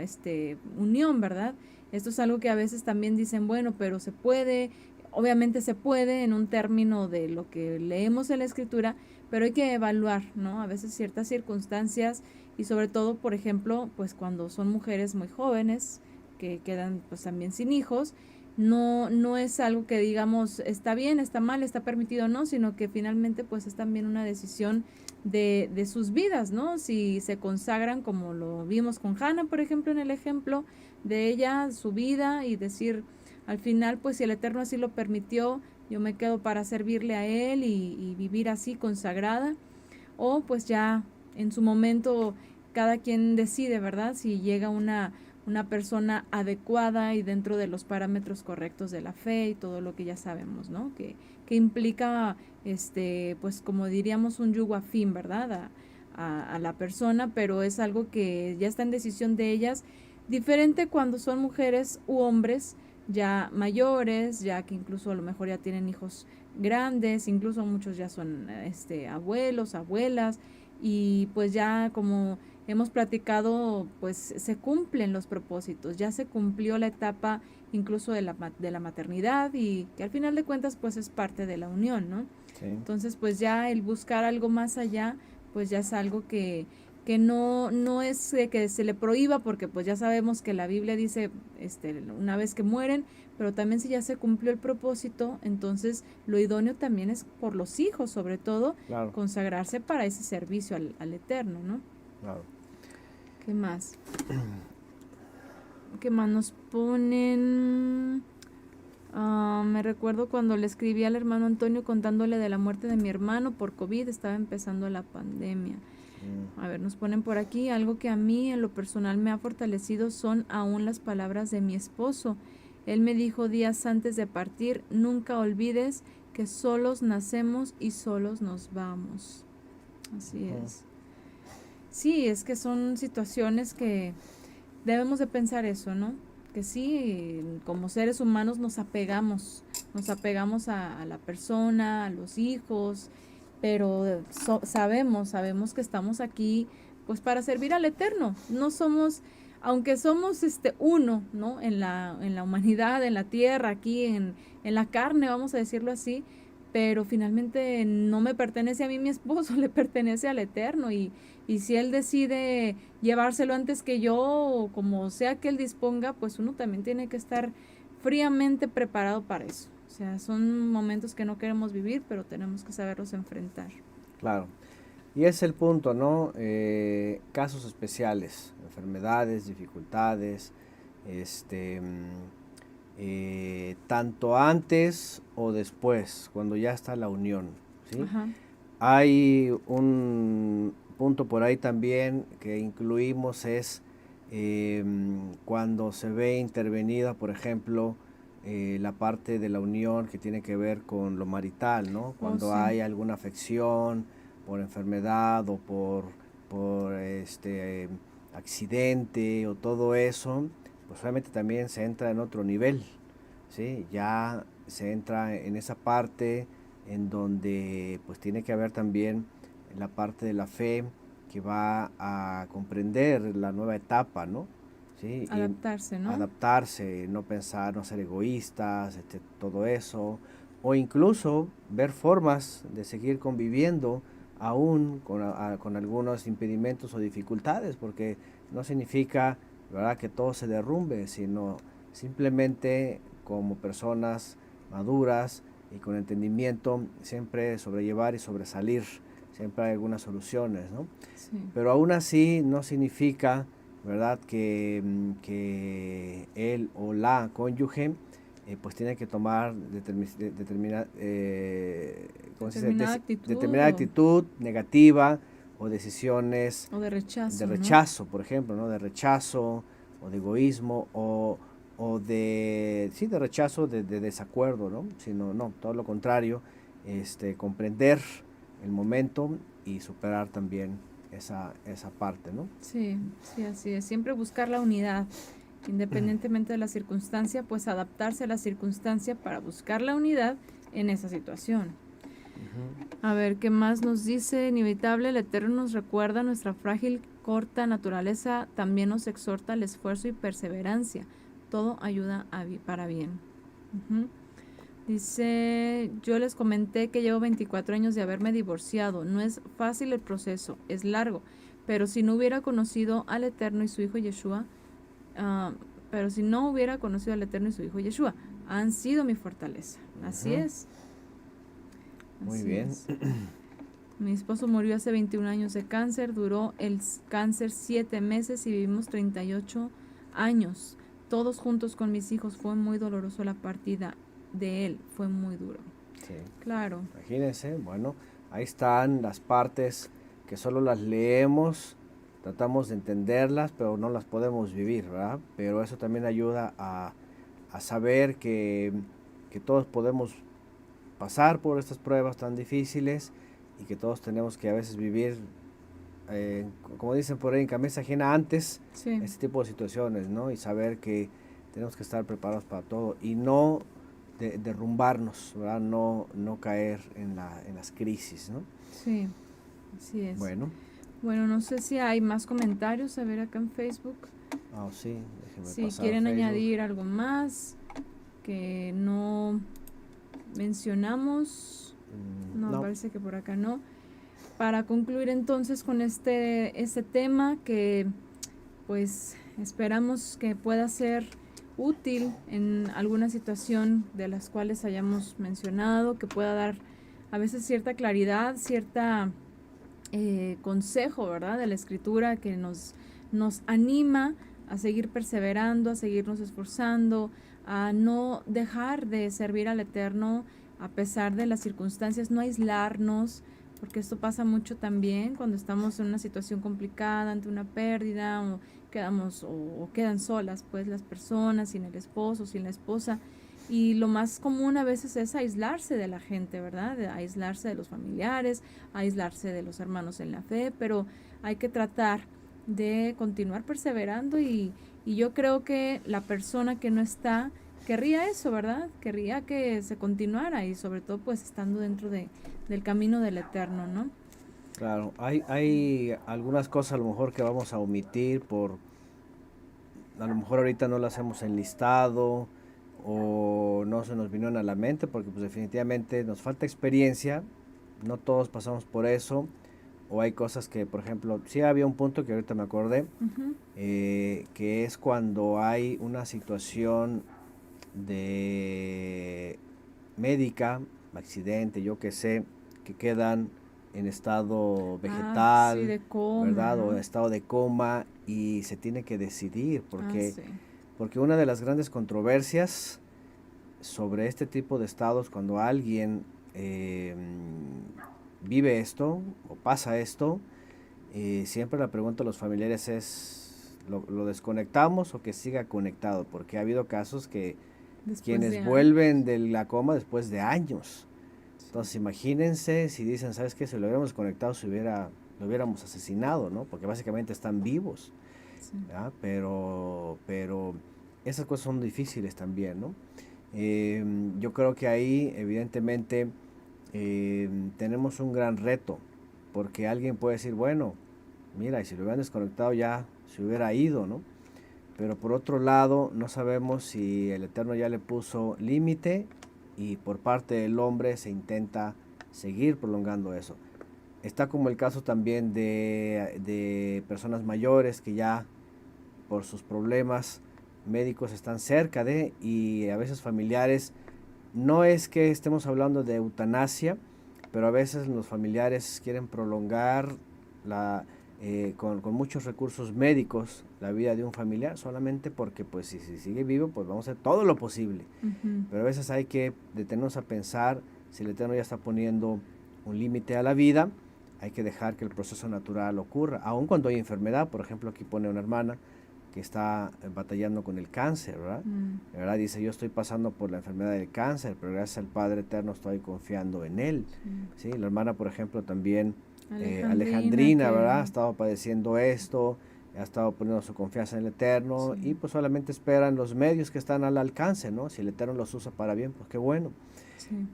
unión, ¿verdad? Esto es algo que a veces también dicen, bueno, pero se puede, obviamente se puede en un término de lo que leemos en la Escritura, pero hay que evaluar, ¿no? A veces ciertas circunstancias y sobre todo, por ejemplo, pues cuando son mujeres muy jóvenes, que quedan pues también sin hijos, no es algo que digamos está bien, está mal, está permitido, no, sino que finalmente pues es también una decisión de sus vidas, ¿no? Si se consagran, como lo vimos con Hannah, por ejemplo, en el ejemplo de ella, su vida, y decir, al final, pues si el Eterno así lo permitió, yo me quedo para servirle a Él y vivir así consagrada, o pues ya en su momento cada quien decide, ¿verdad? Si llega una persona adecuada y dentro de los parámetros correctos de la fe y todo lo que ya sabemos, ¿no? Que implica, pues como diríamos, un yugo afín, ¿verdad? A la persona, pero es algo que ya está en decisión de ellas, diferente cuando son mujeres u hombres ya mayores, ya que incluso a lo mejor ya tienen hijos grandes, incluso muchos ya son abuelos, abuelas, y pues ya como hemos platicado, pues se cumplen los propósitos, ya se cumplió la etapa incluso de la maternidad, y que al final de cuentas pues es parte de la unión, ¿no? Sí. Entonces pues ya el buscar algo más allá, pues ya es algo que no es que se le prohíba, porque pues ya sabemos que la Biblia dice una vez que mueren, pero también si ya se cumplió el propósito, entonces lo idóneo también es por los hijos, sobre todo, Claro. consagrarse para ese servicio al Eterno, ¿no? Claro. ¿Qué más? ¿Qué más nos ponen? Me recuerdo cuando le escribí al hermano Antonio contándole de la muerte de mi hermano por COVID, estaba empezando la pandemia. A ver, nos ponen por aquí, algo que a mí en lo personal me ha fortalecido son aún las palabras de mi esposo. Él me dijo días antes de partir, nunca olvides que solos nacemos y solos nos vamos. Así es. Sí, es que son situaciones que debemos de pensar eso, ¿no? Que sí, como seres humanos nos apegamos a la persona, a los hijos, pero sabemos que estamos aquí pues para servir al Eterno. No somos, aunque somos uno, ¿no? En la humanidad, en la tierra, aquí en la carne, vamos a decirlo así, pero finalmente no me pertenece a mí mi esposo, le pertenece al Eterno, y si él decide llevárselo antes que yo, o como sea que él disponga, pues uno también tiene que estar fríamente preparado para eso. O sea, son momentos que no queremos vivir, pero tenemos que saberlos enfrentar. Claro. Y es el punto, ¿no? Casos especiales, enfermedades, dificultades, tanto antes o después, cuando ya está la unión, ¿sí? Ajá. Hay un punto por ahí también que incluimos, es cuando se ve intervenida, por ejemplo, la parte de la unión que tiene que ver con lo marital, ¿no? Cuando sí. hay alguna afección por enfermedad o por accidente o todo eso, pues obviamente también se entra en otro nivel, ¿sí? Ya se entra en esa parte en donde pues tiene que haber también la parte de la fe que va a comprender la nueva etapa, ¿no? ¿Sí? Adaptarse, ¿no? Adaptarse, no pensar, no ser egoístas, todo eso, o incluso ver formas de seguir conviviendo aún con algunos impedimentos o dificultades, porque no significa, ¿verdad?, que todo se derrumbe, sino simplemente como personas maduras y con entendimiento, siempre sobrellevar y sobresalir, siempre hay algunas soluciones, ¿no? Sí. Pero aún así no significa, ¿verdad?, que él o la cónyuge pues tiene que tomar determinada actitud negativa, o decisiones o de rechazo, ¿no? Por ejemplo, ¿no? De rechazo o de egoísmo o de rechazo, de desacuerdo, ¿no? Sino, no, todo lo contrario, comprender el momento y superar también esa parte, ¿no? Sí, así es. Siempre buscar la unidad, independientemente de la circunstancia, pues adaptarse a la circunstancia para buscar la unidad en esa situación. A ver, ¿qué más nos dice? Inevitable, el Eterno nos recuerda nuestra frágil, corta naturaleza, también nos exhorta al esfuerzo y perseverancia. Todo ayuda para bien. Dice, yo les comenté que llevo 24 años de haberme divorciado. No es fácil el proceso, es largo, pero si no hubiera conocido al Eterno y su Hijo Yeshua, pero si no hubiera conocido al Eterno y su Hijo Yeshua, han sido mi fortaleza. Así es. Muy Así bien. es. Mi esposo murió hace 21 años de cáncer, duró el cáncer 7 meses y vivimos 38 años. Todos juntos con mis hijos. Fue muy doloroso la partida de él, fue muy duro. Sí. Claro. Imagínense, bueno, ahí están las partes que solo las leemos, tratamos de entenderlas, pero no las podemos vivir, ¿verdad? Pero eso también ayuda a saber que todos podemos pasar por estas pruebas tan difíciles y que todos tenemos que a veces vivir, como dicen por ahí, en camisa ajena antes, Sí. este tipo de situaciones, ¿no? Y saber que tenemos que estar preparados para todo y no derrumbarnos, ¿verdad? No caer en las crisis, ¿no? Sí, así es. Bueno, Bueno, no sé si hay más comentarios, a ver acá en Facebook. sí, déjenme Si pasar a quieren Facebook. añadir algo más que no mencionamos, no, parece que por acá no. Para concluir entonces con este tema que pues esperamos que pueda ser útil en alguna situación de las cuales hayamos mencionado, que pueda dar a veces cierta claridad, cierta consejo, ¿verdad? De la Escritura que nos anima a seguir perseverando, a seguirnos esforzando, a no dejar de servir al Eterno a pesar de las circunstancias, no aislarnos, porque esto pasa mucho también cuando estamos en una situación complicada, ante una pérdida, o quedan solas pues las personas, sin el esposo, sin la esposa, y lo más común a veces es aislarse de la gente, ¿verdad? Aislarse de los familiares, aislarse de los hermanos en la fe, pero hay que tratar de continuar perseverando y yo creo que la persona que no está querría eso, ¿verdad? Querría que se continuara y sobre todo pues estando dentro del camino del Eterno, ¿no? Claro, hay algunas cosas a lo mejor que vamos a omitir a lo mejor ahorita no las hemos enlistado o no se nos vinieron a la mente porque pues definitivamente nos falta experiencia, no todos pasamos por eso, o hay cosas que, por ejemplo, sí había un punto que ahorita me acordé, que es cuando hay una situación de médica, accidente, yo que sé, que quedan en estado vegetal, sí, de coma, ¿verdad? ¿no? O en estado de coma y se tiene que decidir porque, sí. porque una de las grandes controversias sobre este tipo de estados, cuando alguien vive esto o pasa esto, siempre la pregunta a los familiares es, ¿lo desconectamos o que siga conectado? Porque ha habido casos que quienes vuelven de la coma después de años. Entonces imagínense si dicen, ¿sabes qué? Si lo hubiéramos conectado, lo hubiéramos asesinado, ¿no? Porque básicamente están vivos. Sí. Pero esas cosas son difíciles también, ¿no? Yo creo que ahí evidentemente tenemos un gran reto, porque alguien puede decir, bueno, mira, y si lo hubieran desconectado ya se hubiera ido, ¿no? Pero por otro lado, no sabemos si el Eterno ya le puso límite y por parte del hombre se intenta seguir prolongando eso. Está como el caso también de personas mayores que ya por sus problemas médicos están cerca y a veces familiares. No es que estemos hablando de eutanasia, pero a veces los familiares quieren prolongar con muchos recursos médicos la vida de un familiar solamente porque pues si sigue vivo pues vamos a hacer todo lo posible. Pero a veces hay que detenernos a pensar si el Eterno ya está poniendo un límite a la vida, hay que dejar que el proceso natural ocurra, aun cuando hay enfermedad. Por ejemplo, aquí pone una hermana que está batallando con el cáncer, ¿verdad? Dice, yo estoy pasando por la enfermedad del cáncer, pero gracias al Padre Eterno estoy confiando en Él. ¿Sí? La hermana, por ejemplo, también, Alejandrina, ¿verdad? Ha estado padeciendo esto, ha estado poniendo su confianza en el Eterno y pues solamente esperan los medios que están al alcance, ¿no? Si el Eterno los usa para bien, pues qué bueno.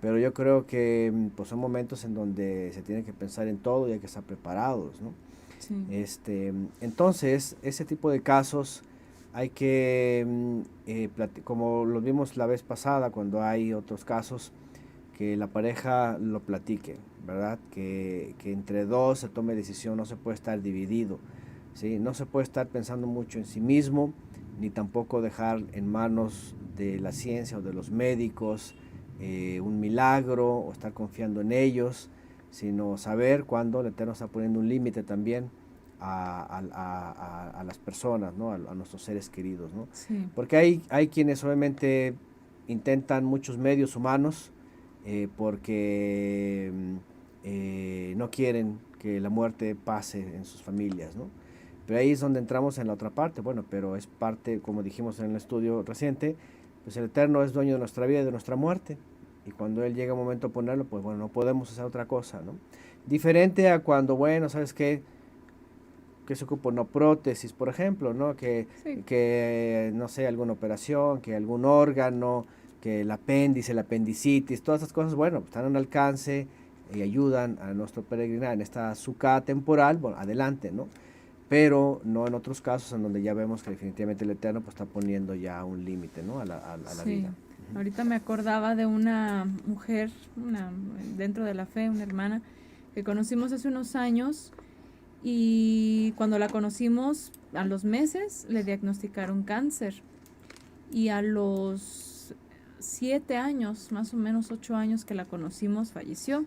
Pero yo creo que pues son momentos en donde se tiene que pensar en todo y hay que estar preparados, ¿no? Entonces, ese tipo de casos hay que, como lo vimos la vez pasada, cuando hay otros casos, que la pareja lo platique, ¿verdad? Que entre dos se tome decisión, no se puede estar dividido, ¿sí? No se puede estar pensando mucho en sí mismo ni tampoco dejar en manos de la ciencia o de los médicos un milagro o estar confiando en ellos, sino saber cuándo el Eterno está poniendo un límite también a las personas, ¿no? A nuestros seres queridos, ¿no? Sí. Porque hay quienes obviamente intentan muchos medios humanos porque no quieren que la muerte pase en sus familias, ¿no? Pero ahí es donde entramos en la otra parte, bueno, pero es parte, como dijimos en el estudio reciente, pues el Eterno es dueño de nuestra vida y de nuestra muerte, y cuando Él llega el momento de ponerlo, pues bueno, no podemos hacer otra cosa, ¿no? Diferente a cuando, bueno, ¿sabes qué? Que se ocupa una prótesis, por ejemplo, ¿no? Sí. Que, no sé, alguna operación, que algún órgano, que el apéndice, el apendicitis, todas esas cosas, bueno, están al alcance y ayudan a nuestro peregrinar en esta sucá temporal, bueno, adelante, ¿no? Pero no en otros casos en donde ya vemos que definitivamente el Eterno pues está poniendo ya un límite, ¿no? a la Sí. vida. Ahorita me acordaba de una mujer, dentro de la fe, una hermana, que conocimos hace unos años, y cuando la conocimos, a los meses le diagnosticaron cáncer, y a los 7 años, más o menos 8 años que la conocimos, falleció.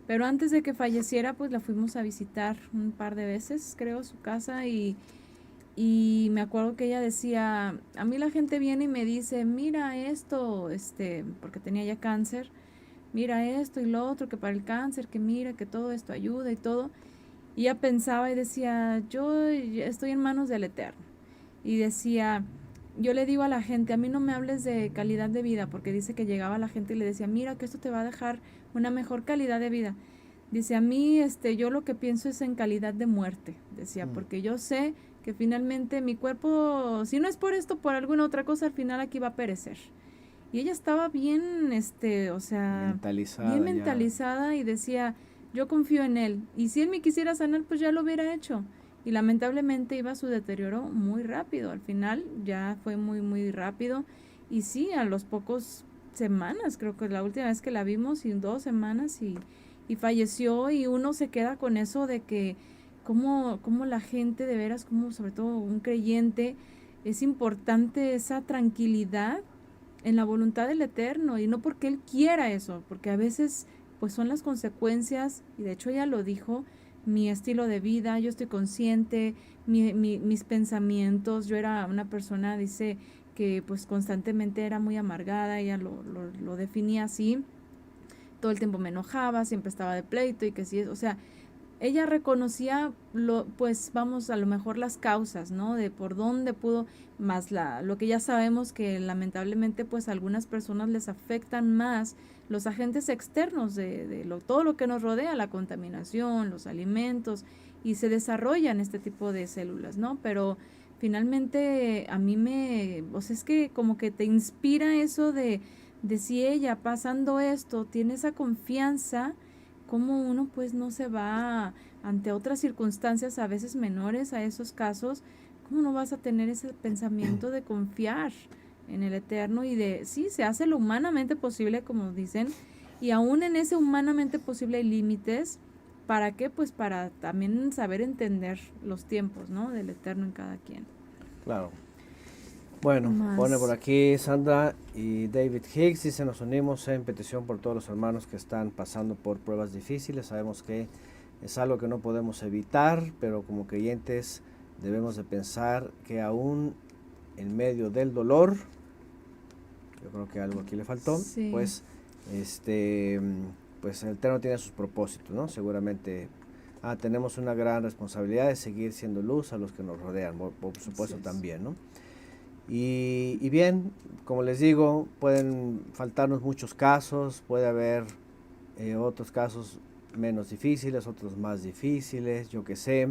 Pero antes de que falleciera, pues la fuimos a visitar un par de veces, creo, a su casa, y me acuerdo que ella decía, a mí la gente viene y me dice, mira esto, porque tenía ya cáncer, mira esto y lo otro, que para el cáncer, que mira, que todo esto ayuda y todo. Y ella pensaba y decía, yo estoy en manos del Eterno. Y decía, yo le digo a la gente, a mí no me hables de calidad de vida, porque dice que llegaba la gente y le decía, mira que esto te va a dejar una mejor calidad de vida. Dice, a mí, yo lo que pienso es en calidad de muerte, decía, porque yo sé que finalmente mi cuerpo, si no es por esto, por alguna otra cosa, al final aquí va a perecer. Y ella estaba bien, o sea, mentalizada, bien mentalizada, y decía, yo confío en él, y si él me quisiera sanar, pues ya lo hubiera hecho. Y lamentablemente iba su deterioro muy rápido, al final ya fue muy, muy rápido, y sí, a los pocos semanas, creo que la última vez que la vimos, y 2 semanas, y falleció, y uno se queda con eso de que cómo la gente de veras, como sobre todo un creyente, es importante esa tranquilidad en la voluntad del Eterno, y no porque Él quiera eso, porque a veces pues son las consecuencias, y de hecho ella lo dijo, mi estilo de vida, yo estoy consciente, mis pensamientos, yo era una persona, dice, que pues constantemente era muy amargada, ella lo definía así, todo el tiempo me enojaba, siempre estaba de pleito, y que sí, o sea, ella reconocía pues vamos, a lo mejor las causas, ¿no? De por dónde pudo, más lo que ya sabemos, que lamentablemente pues a algunas personas les afectan más los agentes externos de todo lo que nos rodea, la contaminación, los alimentos, y se desarrollan este tipo de células, ¿no? Pero finalmente a mí o sea, es que como que te inspira eso de si ella pasando esto tiene esa confianza, cómo uno pues no se va ante otras circunstancias a veces menores a esos casos, cómo no vas a tener ese pensamiento de confiar en el Eterno, y de, sí, se hace lo humanamente posible, como dicen, y aún en ese humanamente posible hay límites. ¿Para qué? Pues para también saber entender los tiempos, ¿no? Del Eterno en cada quien. Claro. Bueno, pone por aquí Sandra y David Hicks, dice, nos unimos en petición por todos los hermanos que están pasando por pruebas difíciles. Sabemos que es algo que no podemos evitar, pero como creyentes debemos de pensar que aún en medio del dolor, yo creo que algo aquí le faltó, Sí. pues pues el Eterno tiene sus propósitos, ¿no? Seguramente tenemos una gran responsabilidad de seguir siendo luz a los que nos rodean, por supuesto también, ¿no? Y bien, como les digo, pueden faltarnos muchos casos, puede haber otros casos menos difíciles, otros más difíciles, yo qué sé.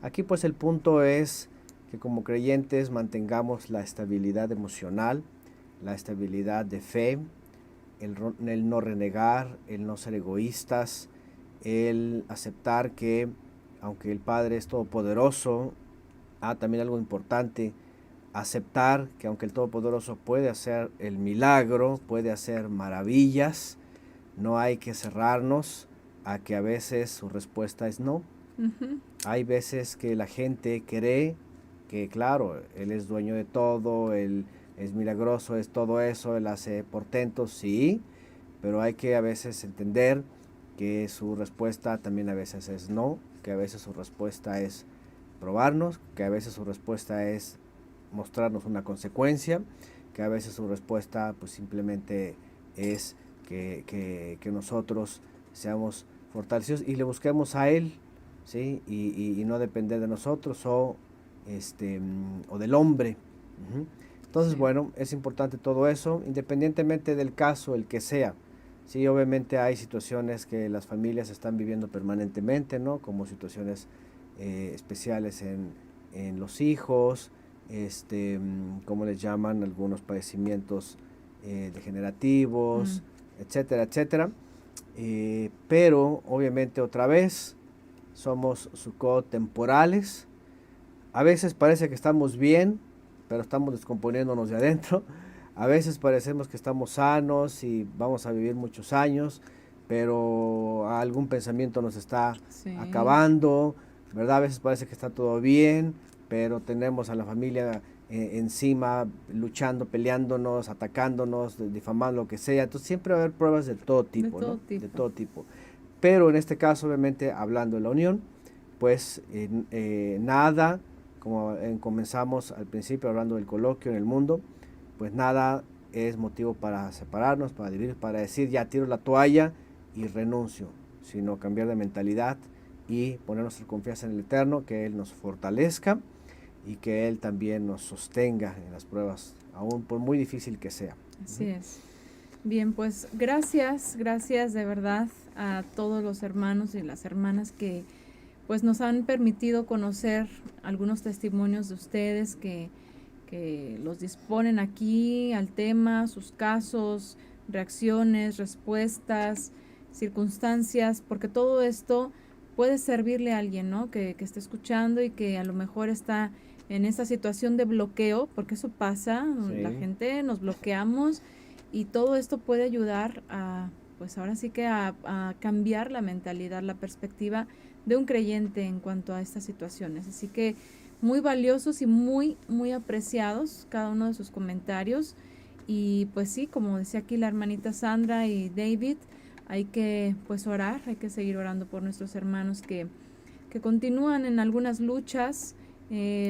Aquí pues el punto es que como creyentes mantengamos la estabilidad emocional, la estabilidad de fe, el no renegar, el no ser egoístas, el aceptar que aunque el Padre es todopoderoso, también algo importante, aceptar que aunque el Todopoderoso puede hacer el milagro, puede hacer maravillas, no hay que cerrarnos a que a veces su respuesta es no. Uh-huh. Hay veces que la gente cree que claro, Él es dueño de todo, Él es milagroso, es todo eso, Él hace portentos, sí, pero hay que a veces entender que su respuesta también a veces es no, que a veces su respuesta es probarnos, que a veces su respuesta es mostrarnos una consecuencia, que a veces su respuesta pues simplemente es que nosotros seamos fortalecidos y le busquemos a Él, ¿sí? Y no depender de nosotros o del hombre. Uh-huh. Entonces, sí, bueno, es importante todo eso, independientemente del caso, el que sea. Sí, obviamente hay situaciones que las familias están viviendo permanentemente, ¿no? Como situaciones especiales en los hijos, como les llaman, algunos padecimientos degenerativos, etcétera, etcétera. Pero obviamente otra vez somos Sukkot temporales. A veces parece que estamos bien, pero estamos descomponiéndonos de adentro. A veces parecemos que estamos sanos y vamos a vivir muchos años, pero algún pensamiento nos está acabando, ¿verdad? A veces parece que está todo bien, pero tenemos a la familia encima, luchando, peleándonos, atacándonos, difamando, lo que sea. Entonces siempre va a haber pruebas de todo tipo, ¿no? De todo tipo. Pero en este caso, obviamente, hablando de la unión, pues nada, como comenzamos al principio hablando del coloquio en el mundo, pues nada es motivo para separarnos, para dividir, para decir ya tiro la toalla y renuncio, sino cambiar de mentalidad y poner nuestra confianza en el Eterno, que Él nos fortalezca y que Él también nos sostenga en las pruebas, aún por muy difícil que sea. Así es. Bien, pues gracias de verdad a todos los hermanos y las hermanas que pues nos han permitido conocer algunos testimonios de ustedes que los disponen aquí al tema, sus casos, reacciones, respuestas, circunstancias, porque todo esto puede servirle a alguien, ¿no? Que esté escuchando y que a lo mejor está en esa situación de bloqueo, porque eso pasa, sí, la gente nos bloqueamos y todo esto puede ayudar a, pues ahora sí que a cambiar la mentalidad, la perspectiva de un creyente en cuanto a estas situaciones. Así que muy valiosos y muy, muy apreciados cada uno de sus comentarios. Y pues sí, como decía aquí la hermanita Sandra y David, hay que pues orar, hay que seguir orando por nuestros hermanos que continúan en algunas luchas,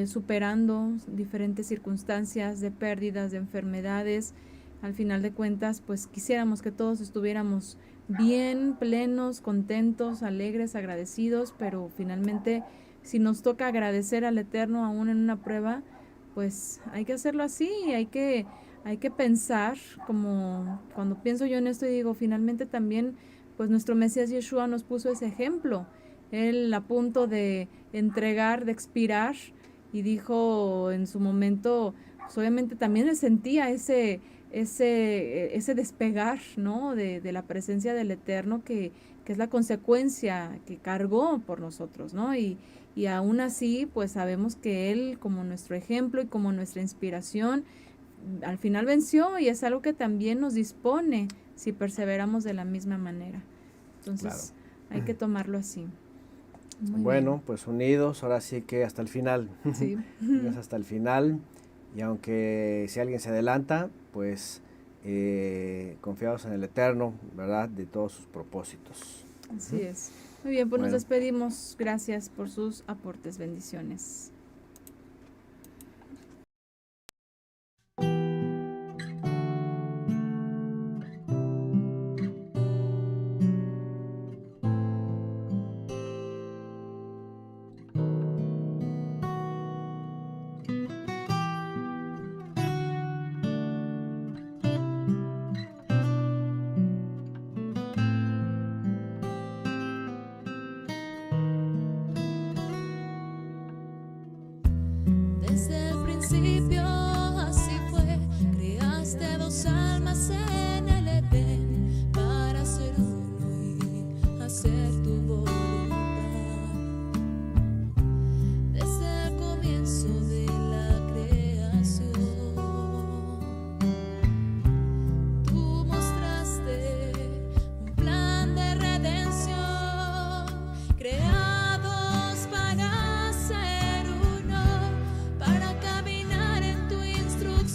superando diferentes circunstancias de pérdidas, de enfermedades. Al final de cuentas, pues quisiéramos que todos estuviéramos bien, plenos, contentos, alegres, agradecidos, pero finalmente si nos toca agradecer al Eterno aún en una prueba, pues hay que hacerlo así, hay que pensar, como cuando pienso yo en esto y digo, finalmente también, pues nuestro Mesías Yeshua nos puso ese ejemplo. Él a punto de entregar, de expirar, y dijo en su momento, pues obviamente también él sentía ese despegar, ¿no? De la presencia del Eterno que es la consecuencia que cargó por nosotros, ¿no? Y aún así, pues sabemos que Él, como nuestro ejemplo y como nuestra inspiración, al final venció y es algo que también nos dispone si perseveramos de la misma manera. Entonces, claro, hay que tomarlo así. Muy bueno, bien. Pues unidos, ahora sí que hasta el final. Sí. Hasta el final. Y aunque si alguien se adelanta, pues confiados en el Eterno, ¿verdad? De todos sus propósitos. Así es. Muy bien, pues nos despedimos. Gracias por sus aportes. Bendiciones.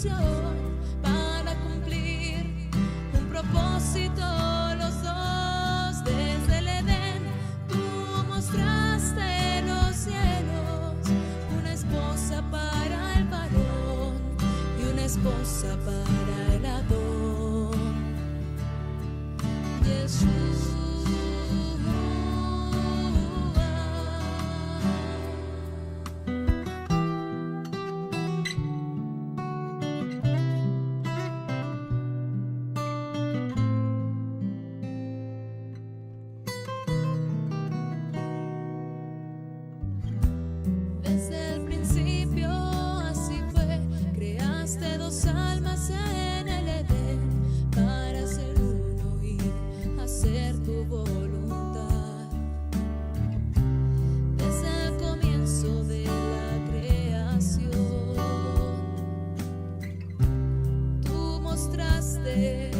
ilusión para cumplir un propósito los dos. Desde el Edén tú mostraste los cielos, una esposa para el varón y una esposa para el Adón. Jesús. Desde el principio así fue, creaste dos almas en el Edén para ser uno y hacer tu voluntad. Desde el comienzo de la creación, tú mostraste